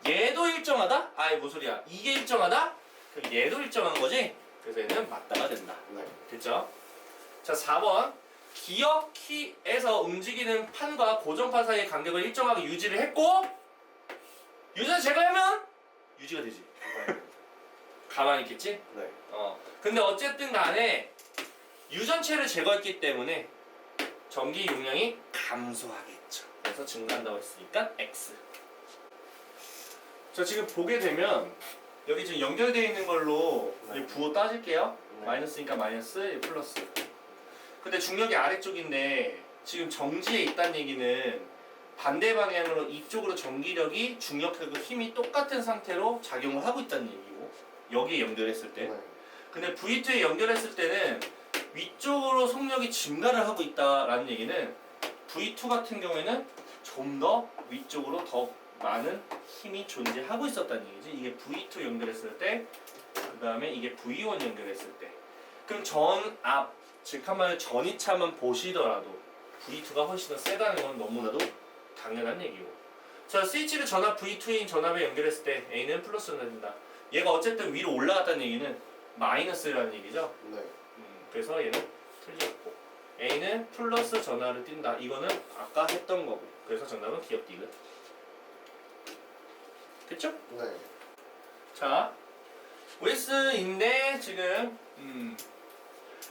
얘도 일정하다? 아이 무슨 소리야. 이게 일정하다? 그럼 얘도 일정한 거지? 그래서 얘는 맞다가 된다. 네. 됐죠? 자 4번, 기억 키에서 움직이는 판과 고정판 사이의 간격을 일정하게 유지를 했고 유전 제거하면 유지가 되지. 가만히 있겠지? 네. 근데 어쨌든 간에 유전체를 제거했기 때문에 전기 용량이 감소하겠죠. 그래서 증가한다고 했으니까 X. 자 지금 보게 되면 여기 지금 연결되어 있는 걸로 네. 부호 따질게요. 네. 마이너스니까 마이너스, 플러스. 근데 중력이 아래쪽인데 지금 정지에 있다는 얘기는 반대 방향으로 이쪽으로 전기력이 중력하고 힘이 똑같은 상태로 작용을 하고 있다는 얘기고, 여기에 연결했을 때. 네. 근데 V2에 연결했을 때는 위쪽으로 속력이 증가를 하고 있다라는 얘기는 V2 같은 경우에는 좀 더 위쪽으로 더 많은 힘이 존재하고 있었다는 얘기지. 이게 V2 연결했을 때, 그 다음에 이게 V1 연결했을 때. 그럼 전압, 즉 한마디로 전이차만 보시더라도 V2가 훨씬 더 세다는 건 너무나도 당연한 얘기고. 자, 스위치를 전압 V2인 전압에 연결했을 때 A는 플러스가 된다. 얘가 어쨌든 위로 올라갔다는 얘기는 마이너스라는 얘기죠. 네. 그래서 얘는 틀렸고 A는 플러스 전하를 띈다. 이거는 아까 했던 거고. 그래서 정답은 기억 디귿. 됐죠? 네. 자, OS인데 지금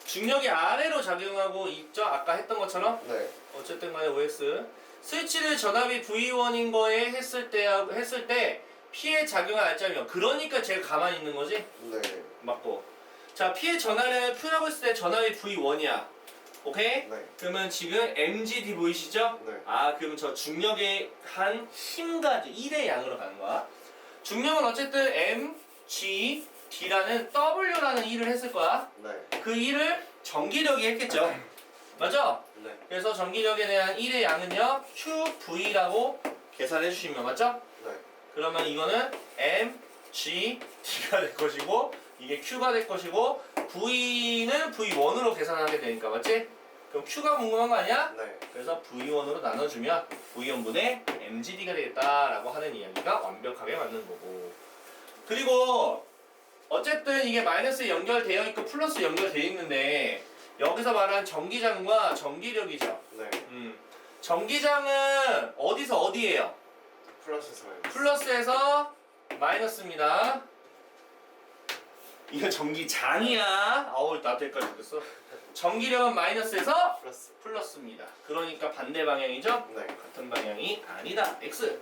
중력이 아래로 작용하고 있죠? 아까 했던 것처럼. 네. 어쨌든 간에 OS 스위치를 전압이 V1인 거에 했을 때 P의 작용을 알자면, 그러니까 제가 가만히 있는 거지? 네. 맞고. 자, P의 전하량을 표현하고 있을 때 전압이 V1이야. 오케이? 네. 그러면 지금 mgd 보이시죠? 네. 아, 그러면 저 중력의 한 힘가지 1의 양으로 가는 거야. 중력은 어쨌든 mgd라는 w라는 일을 했을 거야. 네. 그 일을 전기력이 했겠죠. 맞죠? 네. 그래서 전기력에 대한 1의 양은요 QV라고 계산해 주시면, 맞죠? 네. 그러면 이거는 mgd가 될 것이고 이게 q가 될 것이고 v는 v1으로 계산하게 되니까, 맞지? 그럼 q가 궁금한 거 아니야? 네. 그래서 v1으로 나눠주면 v1분의 mgd가 되겠다라고 하는 이야기가 완벽하게 맞는 거고. 그리고 어쨌든 이게 마이너스에 연결되어 있고 플러스 연결되어 있는데 여기서 말한 전기장과 전기력이죠. 네. 전기장은 어디서 어디예요? 플러스 4. 플러스에서 마이너스입니다. 이거 전기장이야. 어우 나도 헷갈렸어. 전기력은 마이너스에서 플러스. 플러스입니다. 그러니까 반대 방향이죠? 네. 같은 방향이 아니다. X.